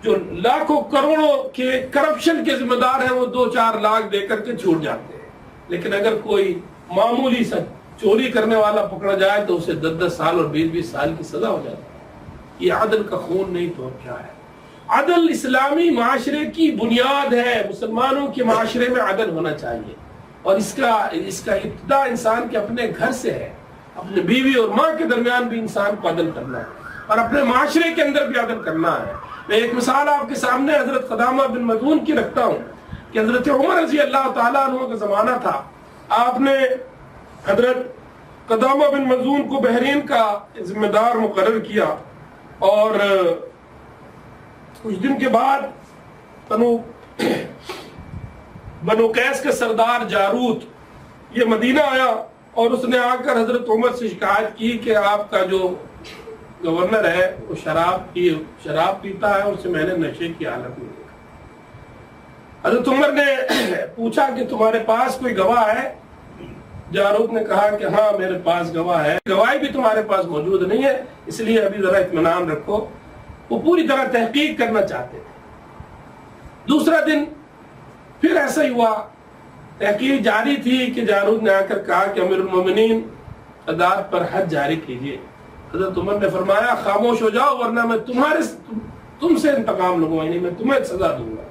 جو لاکھوں کروڑوں کے کرپشن کے ذمہ دار ہیں وہ 2-4 لاکھ دے کر کے چھوٹ جاتے ہیں، لیکن اگر کوئی معمولی سا چوری کرنے والا پکڑا جائے تو اسے 10-10 سال اور 20-20 سال کی سزا ہو جاتی ہے۔ یہ عدل کا خون نہیں تو کیا ہے؟ عدل اسلامی معاشرے کی بنیاد ہے۔ مسلمانوں کے معاشرے میں عدل ہونا چاہیے، اور اس کا ابتدا انسان کے اپنے گھر سے ہے۔ اپنے بیوی اور ماں کے درمیان بھی انسان کو عدل کرنا ہے اور اپنے معاشرے کے اندر بھی عدل کرنا ہے۔ میں ایک مثال آپ کے سامنے حضرت قدامہ بن مظعون کی رکھتا ہوں کہ حضرت عمر رضی اللہ تعالیٰ عنہ کا زمانہ تھا، آپ نے حضرت قدامہ بن مظعون کو بحرین کا ذمہ دار مقرر کیا، اور کچھ دن کے بعد بنو قیس کا سردار جاروت یہ مدینہ آیا، اور اس نے آ کر حضرت عمر سے شکایت کی کہ آپ کا جو گورنر ہے وہ شراب پیتا ہے، اور اسے میں نے نشے کی حالت میں دیکھا۔ حضرت عمر نے پوچھا کہ تمہارے پاس کوئی گواہ ہے؟ جاروت نے کہا کہ ہاں میرے پاس گواہ ہے، گواہی بھی تمہارے پاس موجود نہیں ہے، اس لیے ابھی ذرا اطمینان رکھو۔ وہ پوری طرح تحقیق کرنا چاہتے تھے۔ دوسرا دن پھر ایسا ہی ہوا، تحقیق جاری تھی کہ جارود نے آ کر کہا کہ امیر المومنین قداد پر حد جاری کیجیے۔ حضرت عمر نے فرمایا خاموش ہو جاؤ ورنہ میں تم سے انتقام لوں گا، یعنی میں تمہیں سزا دوں گا۔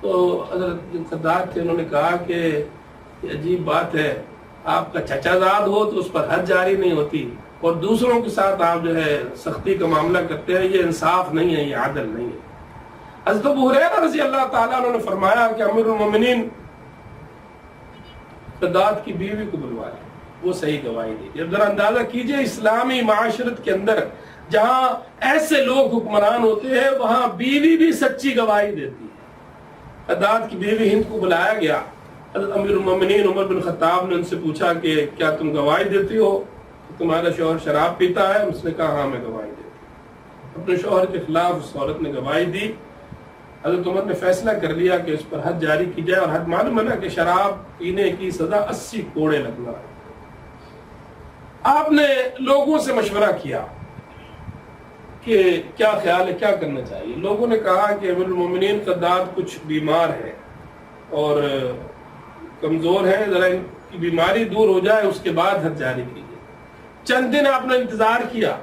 تو حضرت قداد تھے، انہوں نے کہا کہ یہ عجیب بات ہے، آپ کا چچا زاد ہو تو اس پر حد جاری نہیں ہوتی اور دوسروں کے ساتھ آپ جو ہے سختی کا معاملہ کرتے ہیں، یہ انصاف نہیں ہے، یہ عدل نہیں ہے۔ حضرت ابو ہریرہ رضی اللہ تعالیٰ عنہ نے فرمایا کہ امیر المومنین قداد کی بیوی کو بلوا لیں، وہ صحیح گواہی دے گی۔ اب ذرا اندازہ کیجئے اسلامی معاشرت کے اندر جہاں ایسے لوگ حکمران ہوتے ہیں وہاں بیوی بھی سچی گواہی دیتی ہے۔ قداد کی بیوی ہند کو بلایا گیا، حضرت امیر المومنین عمر بن خطاب نے ان سے پوچھا کہ کیا تم گواہی دیتی ہو کہ تمہارا شوہر شراب پیتا ہے؟ اس نے کہا ہاں میں گواہی دیتی ہوں۔ اپنے شوہر کے خلاف اس عورت نے گواہی دی۔ حضرت عمر نے فیصلہ کر لیا کہ اس پر حد جاری کی جائے، اور حد معلوم ہے نا کہ شراب پینے کی سزا 80 کوڑے لگنا ہے۔ آپ نے لوگوں سے مشورہ کیا کہ کیا خیال ہے، کیا کرنا چاہیے۔ لوگوں نے کہا کہ امیر المومنین قداد کچھ بیمار ہے اور کمزور ہے، ذرا ان کی بیماری دور ہو جائے اس کے بعد حد جاری کیجیے۔ چند دن آپ نے انتظار کیا،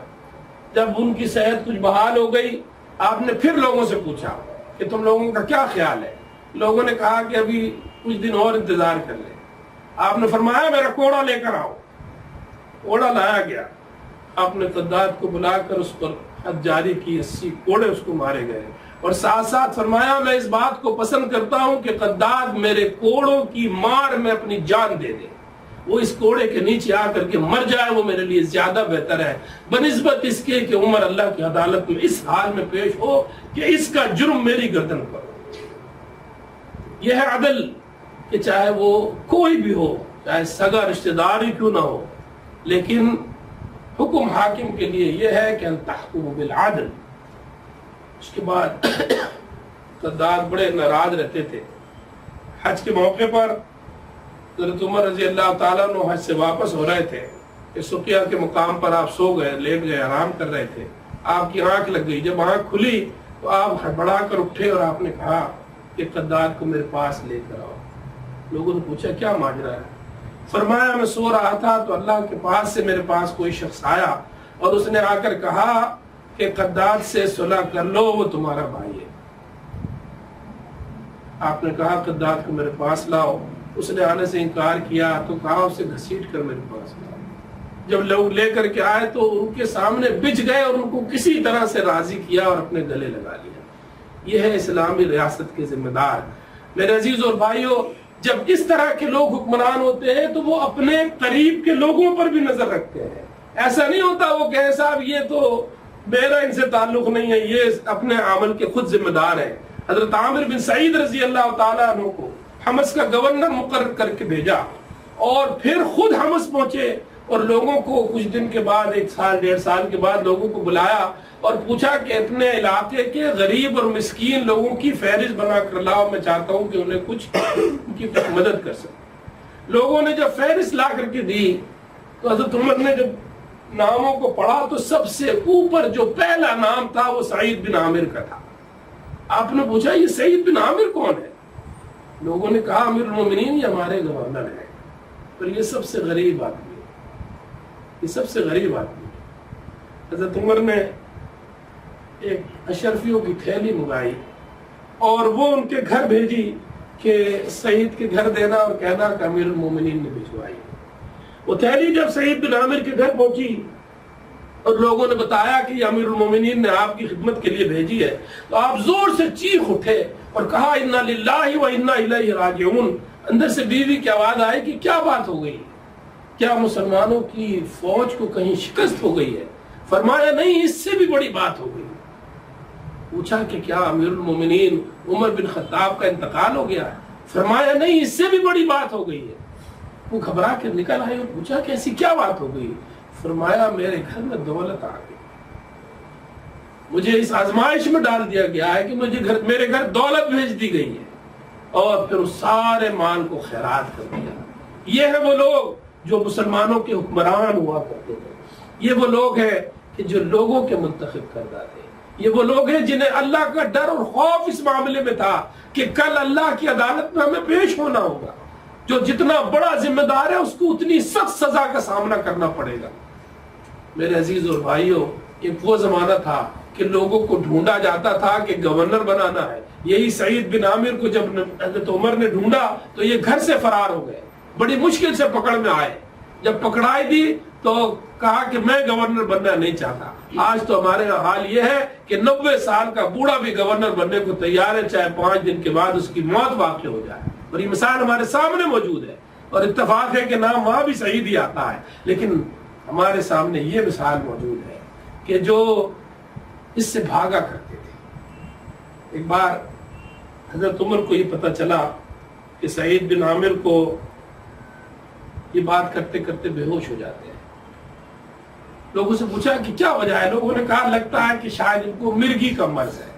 جب ان کی صحت کچھ بحال ہو گئی آپ نے پھر لوگوں سے پوچھا کہ تم لوگوں کا کیا خیال ہے۔ لوگوں نے کہا کہ ابھی کچھ دن اور انتظار کر لیں۔ آپ نے فرمایا میرا کوڑا لے کر آؤ۔ کوڑا لایا گیا، آپ نے قداد کو بلا کر اس پر حد جاری کی، 80 کوڑے اس کو مارے گئے، اور ساتھ ساتھ فرمایا میں اس بات کو پسند کرتا ہوں کہ قداد میرے کوڑوں کی مار میں اپنی جان دے دے، وہ اس کوڑے کے نیچے آ کر کے مر جائے، وہ میرے لیے زیادہ بہتر ہے بنسبت اس کے کہ عمر اللہ کی عدالت میں اس حال میں پیش ہو کہ اس کا جرم میری گردن پر ہو۔ یہ ہے عدل کہ چاہے وہ کوئی بھی ہو، چاہے سگا رشتہ دار ہی کیوں نہ ہو، لیکن حکم حاکم کے لیے یہ ہے کہ ان تحکموا بالعدل۔ اس کے بعد قداد بڑے ناراض رہتے تھے۔ حج کے موقع پر حضرت عمر رضی اللہ تعالیٰ عنہ حج سے واپس ہو رہے تھے کہ سقیہ کے مقام پر آپ سو گئے، لیٹ گئے، آرام کر رہے تھے۔ آپ کی آنکھ لگ گئی، جب آنکھ کھلی تو آپ ہڑبڑا کر اٹھے اور آپ نے کہا کہ قداد کو میرے پاس لے کر آؤ۔ لوگوں نے پوچھا کیا ماجرا ہے؟ فرمایا میں سو رہا تھا تو اللہ کے پاس سے میرے پاس کوئی شخص آیا اور اس نے آ کر کہا کہ قداد سے صلح کر لو، وہ تمہارا بھائی ہے۔ آپ نے کہا قداد کو میرے پاس لاؤ، اس نے آنے سے انکار کیا تو کہا اسے گھسیٹ کر میرے پاس لاؤ۔ جب لوگ لے کر کے آئے تو ان کے سامنے بچ گئے اور ان کو کسی طرح سے راضی کیا اور اپنے گلے لگا لیا۔ یہ ہے اسلامی ریاست کے ذمہ دار۔ میرے عزیز اور بھائیوں، جب اس طرح کے لوگ حکمران ہوتے ہیں تو وہ اپنے قریب کے لوگوں پر بھی نظر رکھتے ہیں۔ ایسا نہیں ہوتا وہ کہے صاحب یہ تو میرا ان سے تعلق نہیں ہے، یہ اپنے عمل کے خود ذمہ دار ہے۔ حضرت عامر بن سعید رضی اللہ تعالیٰ عنہ کو حمص کا گورنر مقرر کر کے بھیجا اور پھر خود حمص پہنچے اور لوگوں کو کچھ دن کے بعد، 1 سال 1.5 سال کے بعد لوگوں کو بلایا اور پوچھا کہ اتنے علاقے کے غریب اور مسکین لوگوں کی فہرست بنا کر لاؤ، میں چاہتا ہوں کہ انہیں ان کی کچھ مدد کر سکوں۔ لوگوں نے جب فہرست لا کر کے دی تو حضرت عمر نے جب ناموں کو پڑھا تو سب سے اوپر جو پہلا نام تھا وہ سعید بن عامر کا تھا۔ آپ نے پوچھا یہ سعید بن عامر کون ہے؟ لوگوں نے کہا امیر المومنین یہ ہمارے گورنر ہے، پر یہ سب سے غریب آدمی ہے، یہ سب سے غریب آدمی ہے۔ حضرت عمر نے ایک اشرفیوں کی تھیلی منگائی اور وہ ان کے گھر بھیجی کہ سعید کے گھر دینا اور کہنا کہ امیر المومنین نے بھجوائی۔ وہ تھیلی جب سعید بن عامر کے گھر پہنچی اور لوگوں نے بتایا کہ یہ امیر المومنین نے آپ کی خدمت کے لیے بھیجی ہے تو آپ زور سے چیخ اٹھے اور کہا انا للہ و انا الیہ راجعون۔ اندر سے بیوی کی آواز آئی کہ کیا بات ہو گئی، کیا مسلمانوں کی فوج کو کہیں شکست ہو گئی ہے؟ فرمایا نہیں، اس سے بھی بڑی بات ہو گئی۔ پوچھا کہ کیا امیر المومنین عمر بن خطاب کا انتقال ہو گیا ہے؟ فرمایا نہیں، اس سے بھی بڑی بات ہو گئی ہے۔ وہ گھبرا کے نکل آئے اور پوچھا کہ ایسی کیا بات ہو گئی؟ فرمایا میرے گھر میں دولت آ گئی، مجھے اس آزمائش میں ڈال دیا گیا ہے کہ میرے گھر دولت بھیج دی گئی ہے، اور پھر اس سارے مال کو خیرات کر دیا۔ یہ ہے وہ لوگ جو مسلمانوں کے حکمران ہوا کرتے تھے، یہ وہ لوگ ہیں کہ جو لوگوں کے منتخب کردہ تھے، یہ وہ لوگ ہیں جنہیں اللہ کا ڈر اور خوف اس معاملے میں تھا کہ کل اللہ کی عدالت میں ہمیں پیش ہونا ہوگا. جو جتنا بڑا ذمہ دار ہے اس کو اتنی سخت سزا کا سامنا کرنا پڑے گا. میرے عزیز اور بھائیوں، ایک وہ زمانہ تھا کہ لوگوں کو ڈھونڈا جاتا تھا کہ گورنر بنانا ہے. یہی سعید بن عامر کو جب حضرت عمر نے ڈھونڈا تو یہ گھر سے فرار ہو گئے، بڑی مشکل سے پکڑ میں آئے. جب پکڑائی دی تو کہا کہ میں گورنر بننا نہیں چاہتا. آج تو ہمارے حال یہ ہے کہ 90 سال کا بوڑھا بھی گورنر بننے کو تیار ہے، چاہے 5 دن کے بعد اس کی موت واقع ہو جائے. اور یہ مثال ہمارے سامنے موجود ہے، اور اتفاق ہے کہ نام وہاں بھی سعید ہی آتا ہے، لیکن ہمارے سامنے یہ مثال موجود ہے کہ جو اس سے بھاگا کرتے تھے. ایک بار حضرت عمر کو یہ پتہ چلا کہ سعید بن عامر کو یہ بات کرتے کرتے بے ہوش ہو جاتے ہیں. لوگوں سے پوچھا کہ کیا وجہ ہے؟ لوگوں نے کہا لگتا ہے کہ شاید ان کو مرگی کا مرض ہے.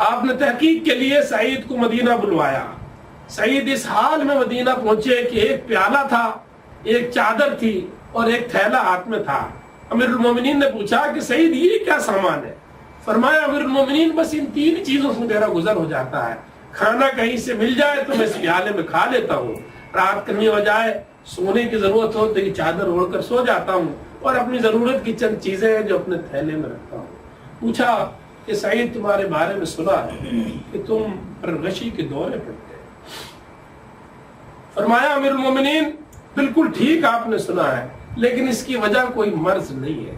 آپ نے تحقیق کے لیے سعید کو مدینہ بلوایا. سعید اس حال میں مدینہ پہنچے کہ ایک پیالہ تھا، ایک چادر تھی اور ایک تھیلا ہاتھ میں تھا. امیر المومنین نے پوچھا کہ سعید یہ کیا سامان ہے؟ فرمایا امیر المومنین بس ان 3 چیزوں سے میرا گزر ہو جاتا ہے. کھانا کہیں سے مل جائے تو میں اس پیالے میں کھا لیتا ہوں، رات کرنی ہو جائے سونے کی ضرورت ہو تو یہ چادر اوڑھ کر سو جاتا ہوں، اور اپنی ضرورت کی چند چیزیں ہیں جو اپنے تھیلے میں رکھتا ہوں. پوچھا کہ سعید تمہارے بارے میں سنا ہے کہ تم پرغشی کے دورے پڑتے ہیں. فرمایا امیر المومنین بالکل ٹھیک آپ نے سنا ہے، لیکن اس کی وجہ کوئی مرض نہیں ہے،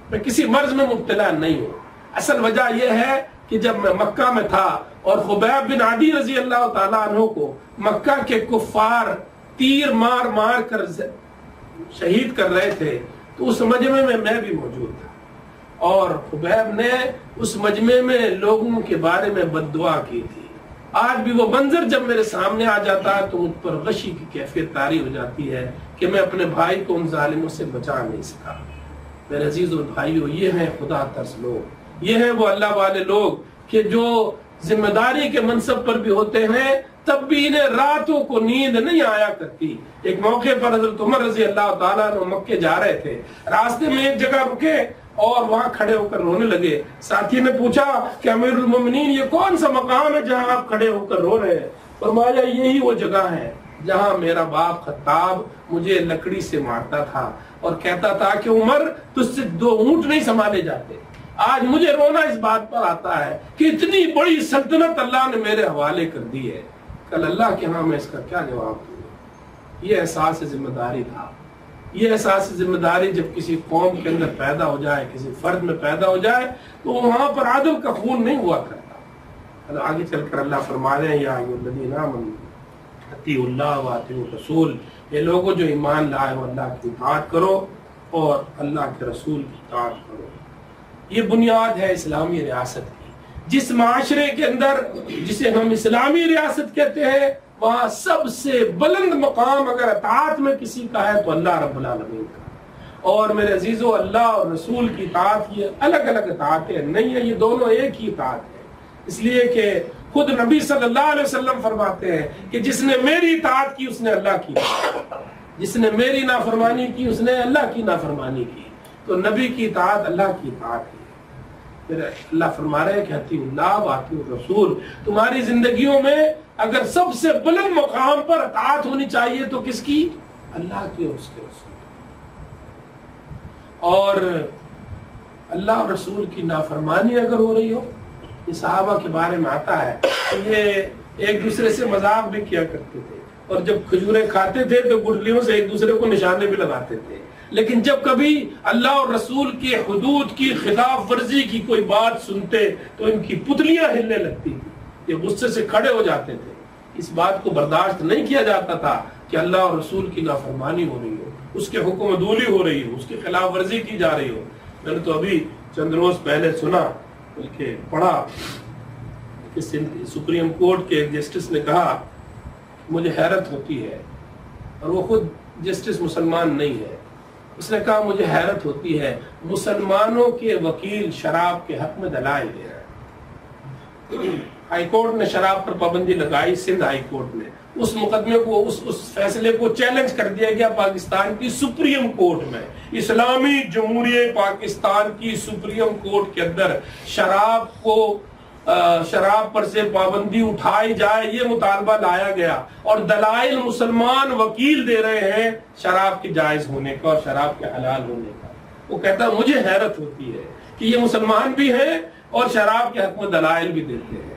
میں کسی مرض میں مبتلا نہیں ہوں. اصل وجہ یہ ہے کہ جب میں مکہ میں تھا اور خبیب بن عدی رضی اللہ تعالیٰ عنہ کو مکہ کے کفار تیر مار مار کر شہید کر رہے تھے تو اس مجمع میں میں بھی موجود تھا، اور خبیب نے اس مجمع میں لوگوں کے بارے میں بد دعا کی تھی. آج بھی وہ منظر جب میرے سامنے آ جاتا ہے تو مجھ پر غشی کی کیفیت طاری ہو جاتی ہے کہ میں اپنے بھائی کو ان ظالموں سے بچا نہیں سکا. میرے عزیز اور بھائیو، یہ ہیں خدا ترس لوگ، یہ ہیں وہ اللہ والے لوگ کہ جو ذمہ داری کے منصب پر بھی ہوتے ہیں تب بھی انہیں راتوں کو نیند نہیں آیا کرتی. ایک موقع پر حضرت عمر رضی اللہ تعالیٰ عنہ مکے جا رہے تھے، راستے میں ایک جگہ رکے اور وہاں کھڑے ہو کر رونے لگے. ساتھی نے پوچھا کہ امیر المومنین یہ کون سا مقام ہے جہاں آپ کھڑے ہو کر رو رہے ہیں؟ فرمایا یہی وہ جگہ ہے جہاں میرا باپ خطاب مجھے لکڑی سے مارتا تھا اور کہتا تھا کہ عمر تجھ سے 2 اونٹ نہیں سنبھالے جاتے. آج مجھے رونا اس بات پر آتا ہے کہ اتنی بڑی سلطنت اللہ نے میرے حوالے کر دی ہے، کل اللہ کے ہاں میں اس کا کیا جواب دوں؟ یہ احساس ذمہ داری تھا. یہ احساس ذمہ داری جب کسی قوم کے اندر پیدا ہو جائے، کسی فرد میں پیدا ہو جائے تو وہاں پر عدل کا خون نہیں ہوا کرتا. آگے چل کر اللہ فرما رہے ہیں یا ایھا الذین آمنوا اطیعوا اللہ واطیعوا الرسول، یہ لوگوں جو ایمان لائے ہو اللہ کی اطاعت کرو اور اللہ کے رسول کی اطاعت کرو. یہ بنیاد ہے اسلامی ریاست کی. جس معاشرے کے اندر جسے ہم اسلامی ریاست کہتے ہیں وہاں سب سے بلند مقام اگر اطاعت میں کسی کا ہے تو اللہ رب العالمین کا. اور میرے عزیزو، اللہ اور رسول کی اطاعت یہ الگ الگ اطاعتیں نہیں ہیں، یہ دونوں ایک ہی اطاعت ہے. اس لیے کہ خود نبی صلی اللہ علیہ وسلم فرماتے ہیں کہ جس نے میری اطاعت کی اس نے اللہ کی، جس نے میری نافرمانی کی اس نے اللہ کی نافرمانی کی. تو نبی کی اطاعت اللہ کی اطاعت ہے. پھر اللہ فرما رہے ہیں کہ اطیعوا اللہ واطیعوا الرسول. تمہاری زندگیوں میں اگر سب سے بلند مقام پر اطاعت ہونی چاہیے تو کس کی؟ اللہ کی اور اس کے رسول. اور اللہ اور رسول کی نافرمانی اگر ہو رہی ہو، یہ صحابہ کے بارے میں آتا ہے کہ یہ ایک دوسرے سے مذاق بھی کیا کرتے تھے، اور جب کھجوریں کھاتے تھے تو گٹھلیوں سے ایک دوسرے کو نشانے بھی لگاتے تھے. لیکن جب کبھی اللہ اور رسول کی حدود کی خلاف ورزی کی کوئی بات سنتے تو ان کی پتلیاں ہلنے لگتی تھی، یہ غصے سے کھڑے ہو جاتے تھے. اس بات کو برداشت نہیں کیا جاتا تھا کہ اللہ اور رسول کی نافرمانی ہو رہی ہو، اس کے حکم عدولی ہو رہی ہو، اس کی خلاف ورزی کی جا رہی ہو. میں نے تو ابھی چند روز پہلے سنا بلکہ پڑھا کہ سپریم کورٹ کے ایک جسٹس نے کہا مجھے حیرت ہوتی ہے، اور وہ خود جسٹس مسلمان نہیں ہے. اس نے کہا مجھے حیرت ہوتی ہے مسلمانوں کے وکیل شراب کے حق میں دلائل دے رہے ہیں، ہائی کورٹ نے شراب پر پابندی لگائی، سندھ ہائی کورٹ نے، اس مقدمے کو اس فیصلے کو چیلنج کر دیا گیا پاکستان کی سپریم کورٹ میں۔ اسلامی جمہوریہ پاکستان کی سپریم کورٹ کے اندر شراب پر سے پابندی اٹھائی جائے، یہ مطالبہ لایا گیا، اور دلائل مسلمان وکیل دے رہے ہیں شراب کے جائز ہونے کا اور شراب کے حلال ہونے کا۔ وہ کہتا ہے مجھے حیرت ہوتی ہے کہ یہ مسلمان بھی ہیں اور شراب کے حق میں دلائل بھی دیتے ہیں۔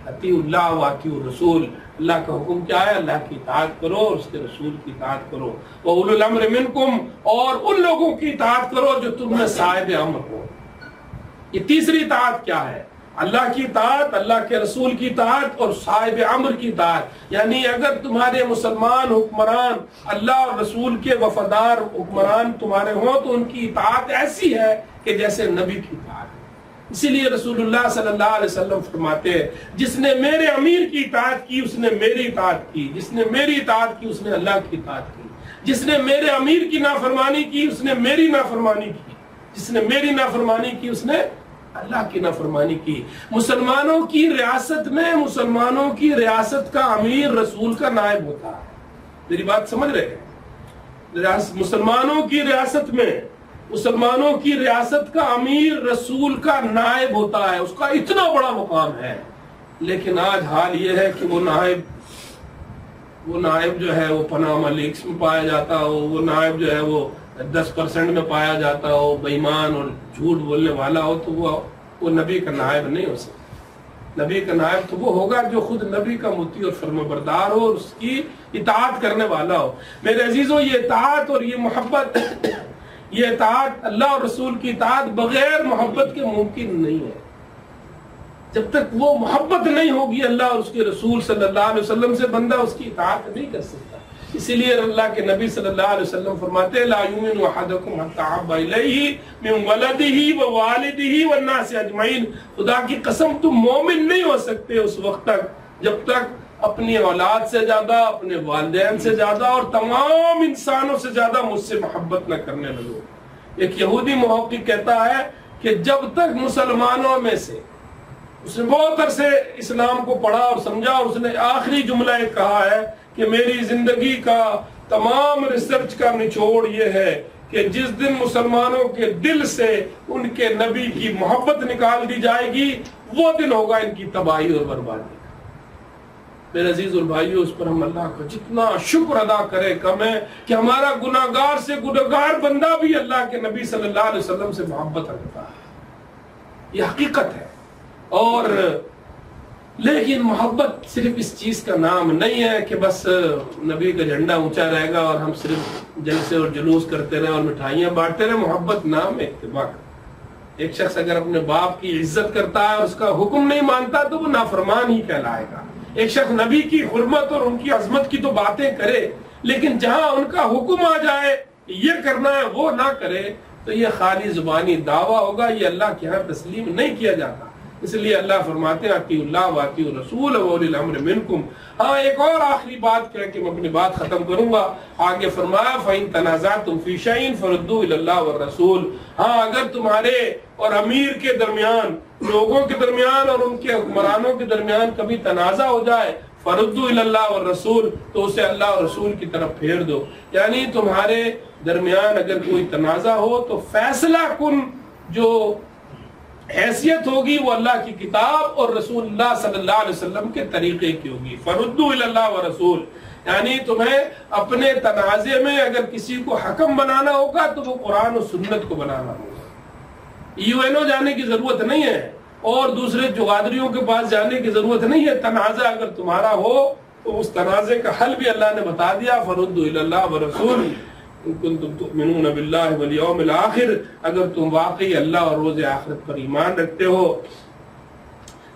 اطیع اللہ و اطیع الرسول، اللہ کا حکم کیا ہے؟ اللہ کی اطاعت کرو اور اس کے رسول کی اطاعت کرو، وَأُولُو الْأَمْرِ مِنْكُمْ، اور ان لوگوں کی اطاعت کرو جو تم میں صاحب امر ہو۔ یہ تیسری اطاعت کیا ہے؟ اللہ کی اطاعت، اللہ کے رسول کی اطاعت اور صاحب امر کی اطاعت۔ یعنی اگر تمہارے مسلمان حکمران اللہ اور رسول کے وفادار حکمران تمہارے ہوں تو ان کی اطاعت ایسی ہے کہ جیسے نبی کی اطاعت ہے۔ اسی لیے رسول اللہ صلی اللہ علیہ وسلم فرماتے ہیں جس نے میرے امیر کی اطاعت کی اس نے میری اطاعت کی، جس نے میری اطاعت کی اس نے اللہ کی اطاعت کی، جس نے میرے امیر کی نافرمانی کی اس نے میری نافرمانی کی، جس نے میری نافرمانی کی اس نے اللہ کی نافرمانی کی۔ مسلمانوں کی ریاست میں مسلمانوں کی ریاست کا امیر رسول کا نائب ہوتا ہے۔ میری بات سمجھ رہے ہیں؟ مسلمانوں کی ریاست میں مسلمانوں کی ریاست کا امیر رسول کا نائب ہوتا ہے، اس کا اتنا بڑا مقام ہے۔ لیکن آج حال یہ ہے کہ وہ نائب جو ہے وہ پاناما لیکس میں پایا جاتا ہو، وہ نائب جو ہے وہ 10% میں پایا جاتا ہو، بے ایمان اور جھوٹ بولنے والا ہو، تو وہ نبی کا نائب نہیں ہو سکتا۔ نبی کا نائب تو وہ ہوگا جو خود نبی کا مطیع اور فرمانبردار ہو اور اس کی اطاعت کرنے والا ہو۔ میرے عزیزوں، یہ اطاعت اور یہ محبت، یہ اطاعت اللہ اور رسول کی اطاعت بغیر محبت کے ممکن نہیں ہے۔ جب تک وہ محبت نہیں ہوگی اللہ اور اس کے رسول صلی اللہ علیہ وسلم سے، بندہ اس کی اطاعت نہیں کر سکتا۔ اسی لیے اللہ کے نبی صلی اللہ علیہ وسلم فرماتے ہیں لا یؤمن احدکم حتی احب الیہ من ولدہ ووالدہ والناس اجمعین، خدا کی قسم تم مومن نہیں ہو سکتے اس وقت تک جب تک اپنی اولاد سے زیادہ، اپنے والدین سے زیادہ اور تمام انسانوں سے زیادہ مجھ سے محبت نہ کرنے لگو۔ ایک یہودی محقق کہتا ہے کہ جب تک مسلمانوں میں سے، اس نے بہت عرصے اسلام کو پڑھا اور سمجھا، اور اس نے آخری جملہ ایک کہا ہے کہ میری زندگی کا تمام ریسرچ کا نچوڑ یہ ہے کہ جس دن مسلمانوں کے دل سے ان کے نبی کی محبت نکال دی جائے گی وہ دن ہوگا ان کی تباہی اور بربادی۔ میرے عزیز البھائیو، اس پر ہم اللہ کا جتنا شکر ادا کرے کم ہے کہ ہمارا گناہگار سے گناہگار بندہ بھی اللہ کے نبی صلی اللہ علیہ وسلم سے محبت رکھتا ہے۔ یہ حقیقت ہے۔ اور لیکن محبت صرف اس چیز کا نام نہیں ہے کہ بس نبی کا جھنڈا اونچا رہے گا اور ہم صرف جلسے اور جلوس کرتے رہے اور مٹھائیاں بانٹتے رہے۔ محبت نام ہے اتباع کا۔ ایک شخص اگر اپنے باپ کی عزت کرتا ہے اور اس کا حکم نہیں مانتا تو وہ نافرمان ہی کہلائے گا۔ ایک شخص نبی کی حرمت اور ان کی عظمت کی تو باتیں کرے لیکن جہاں ان کا حکم آ جائے یہ کرنا ہے وہ نہ کرے تو یہ خالی زبانی دعویٰ ہوگا، یہ اللہ کے ہاں تسلیم نہیں کیا جاتا۔ اس لیے اللہ فرماتے ہیں اطیعوا اللہ و اطیعوا الرسول واولی الامر منکم۔ ہاں ایک اور آخری بات کہہ کے میں اپنی بات ختم کروں گا۔ آگے فرمایا فَإِن تَنَازَعْتُمْ فِي شَيْءٍ فَرُدُّوهُ إِلَى اللَّهِ وَالرَّسُولِ۔ ہاں اگر تمہارے اور امیر کے درمیان، لوگوں کے درمیان اور ان کے حکمرانوں کے درمیان کبھی تنازع ہو جائے فَرُدُّوهُ إِلَى اللَّهِ وَالرَّسُولِ، تو اسے اللہ اور رسول کی طرف پھیر دو۔ یعنی تمہارے درمیان اگر کوئی تنازع ہو تو فیصلہ کن جو حیثیت ہوگی وہ اللہ کی کتاب اور رسول اللہ صلی اللہ علیہ وسلم کے طریقے کی ہوگی۔ فَرُدُّوهُ إِلَى اللَّهِ وَالرَّسُولِ، یعنی تمہیں اپنے تنازع میں اگر کسی کو حکم بنانا ہوگا تو وہ قرآن و سنت کو بنانا ہوگا۔ UN جانے کی ضرورت نہیں ہے اور دوسرے جغادریوں کے پاس جانے کی ضرورت نہیں ہے۔ تنازع اگر تمہارا ہو تو اس تنازع کا حل بھی اللہ نے بتا دیا، فَرُدُّوهُ إِلَى اللَّهِ وَالرَّسُولِ ان کنتم تؤمنون باللہ والیوم الآخر، اگر تم واقعی اللہ اور روز آخرت پر ایمان رکھتے ہو۔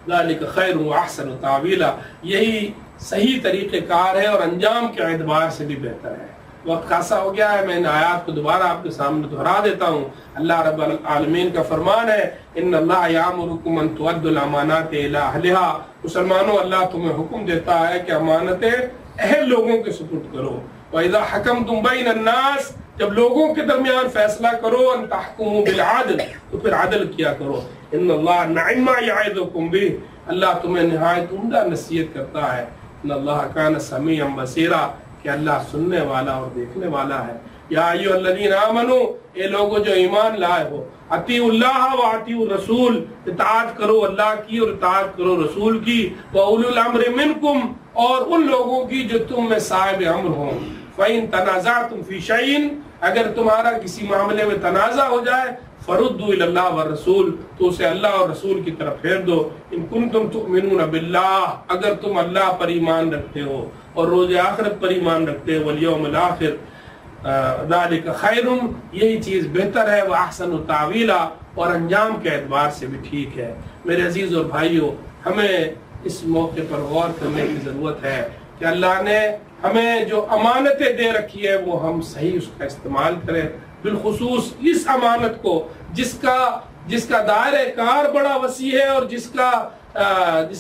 ذالک خیر واحسن تعویلا، یہی صحیح طریقہ کار ہے اور انجام کے اعتبار سے بھی بہتر ہے۔ وقت خاصا ہو گیا ہے، میں ان آیات کو دوبارہ آپ کے سامنے دہرا دیتا ہوں۔ اللہ رب العالمین کا فرمان ہے ان اللہ یامرکم ان تؤدوا الامانات الی اہلھا، مسلمانوں اللہ تمہیں حکم دیتا ہے کہ امانتیں اہل لوگوں کے سپرد کرو۔ وَإِذَا حَكَمْتُمْ بَيْنَ النَّاسِ جب لوگوں کے درمیان فیصلہ کرو ان تحکموا بالعدل تو پھر عدل کیا کرو. ان اللہ نعم ما یعظکم بہ اللہ تمہیں نہایت عمدہ نصیحت کرتا ہے. ان اللہ کان سمیعا بصیرا کہ اللہ سننے والا اور دیکھنے والا ہے. یا ایھا الذین آمنوا اے لوگوں جو ایمان لائے ہو اطیعوا اللہ و اطیعوا الرسول اطاعت کرو اللہ کی اور اطاعت کرو رسول کی. وَأُولُو الْأَمْرِ مِنْكُمْ اور ان لوگوں کی جو تم میں صاحب امر ہوں. فَإِن تَنَازَعْتُمْ فِي شَيْءٍ اگر تمہارا کسی معاملے میں تنازع ہو جائے فَرُدُّوا إِلَى اللَّهِ وَالرَّسُولِ تو اسے اللہ اور رسول کی طرف پھیر دو. ان کنتم تؤمنون باللہ اگر تم اللہ پر ایمان رکھتے ہو اور روز آخرت پر ایمان رکھتے ہو والیوم الآخر ذالک خیر یہی چیز بہتر ہے واحسن تاویلا اور انجام کے اعتبار سے بھی ٹھیک ہے. میرے عزیز اور بھائیو ہمیں اس موقع پر غور کرنے کی ضرورت ہے کہ اللہ نے ہمیں جو امانتیں دے رکھی ہے وہ ہم صحیح اس کا استعمال کریں. بالخصوص اس امانت کو جس کا دائرہ کار بڑا وسیع ہے اور جس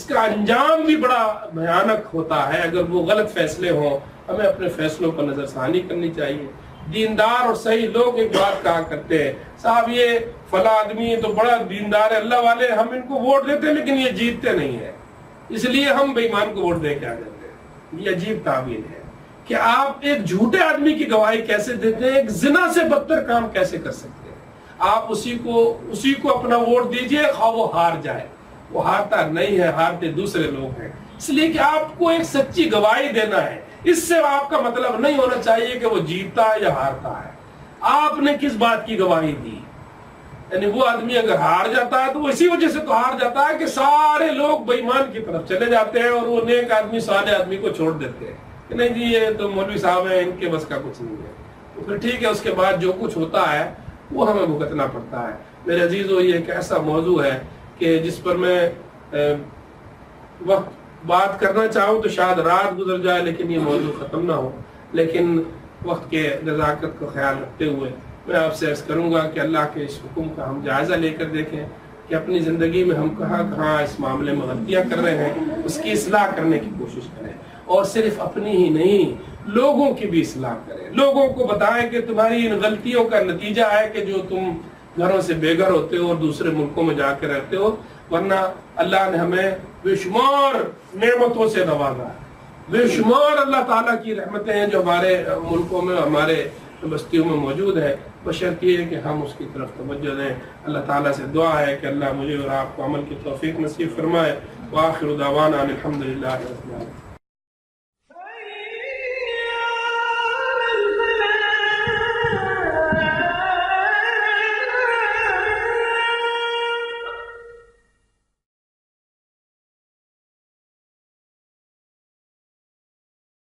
کا انجام بھی بڑا بھیانک ہوتا ہے. اگر وہ غلط فیصلے ہوں ہمیں اپنے فیصلوں پر نظر ثانی کرنی چاہیے. دیندار اور صحیح لوگ ایک بات کہا کرتے ہیں صاحب یہ فلاں آدمی تو بڑا دیندار ہے اللہ والے ہم ان کو ووٹ دیتے ہیں لیکن یہ جیتتے نہیں ہیں اس لیے ہم بے ایمان کو ووٹ دے کے آ جاتے ہیں. یہ عجیب تعبیر ہے کہ آپ ایک جھوٹے آدمی کی گواہی کیسے دیتے ہیں, ایک زنا سے بدتر کام کیسے کر سکتے ہیں. آپ اسی کو اپنا ووٹ دیجئے خواہ وہ ہار جائے. وہ ہارتا نہیں ہے, ہارتے دوسرے لوگ ہیں. اس لیے کہ آپ کو ایک سچی گواہی دینا ہے. اس سے آپ کا مطلب نہیں ہونا چاہیے کہ وہ جیتتا ہے یا ہارتا ہے. آپ نے کس بات کی گواہی دی؟ یعنی وہ آدمی اگر ہار جاتا ہے تو وہ اسی وجہ سے تو ہار جاتا ہے کہ سارے لوگ بے ایمان کی طرف چلے جاتے ہیں اور وہ نیک آدمی صالح آدمی کو چھوڑ دیتے ہیں کہ نہیں جی یہ تو مولوی صاحب ہیں ان کے بس کا کچھ نہیں ہے. تو پھر ٹھیک ہے اس کے بعد جو کچھ ہوتا ہے وہ ہمیں بھگتنا پڑتا ہے. میرے عزیزو یہ ایک ایسا موضوع ہے کہ جس پر میں وقت بات کرنا چاہوں تو شاید رات گزر جائے لیکن یہ موضوع ختم نہ ہو. لیکن وقت کے نزاکت کو خیال رکھتے ہوئے میں آپ سے عرض کروں گا کہ اللہ کے اس حکم کا ہم جائزہ لے کر دیکھیں کہ اپنی زندگی میں ہم کہاں اس معاملے میں غلطیاں کر رہے ہیں, اس کی اصلاح کرنے کی کوشش کریں. اور صرف اپنی ہی نہیں لوگوں کی بھی اصلاح کریں. لوگوں کو بتائیں کہ تمہاری ان غلطیوں کا نتیجہ ہے کہ جو تم گھروں سے بے گھر ہوتے ہو اور دوسرے ملکوں میں جا کے رہتے ہو, ورنہ اللہ نے ہمیں بے شمار نعمتوں سے نوازا ہے. بے شمار اللہ تعالیٰ کی رحمتیں ہیں جو ہمارے ملکوں میں ہمارے بستیوں میں موجود ہے. بشرط یہ ہے کہ ہم اس کی طرف توجہ دیں. اللہ تعالیٰ سے دعا ہے کہ اللہ مجھے اور آپ کو عمل کی توفیق نصیب فرمائے. وآخر دعوانا الحمدللہ رب العالمین.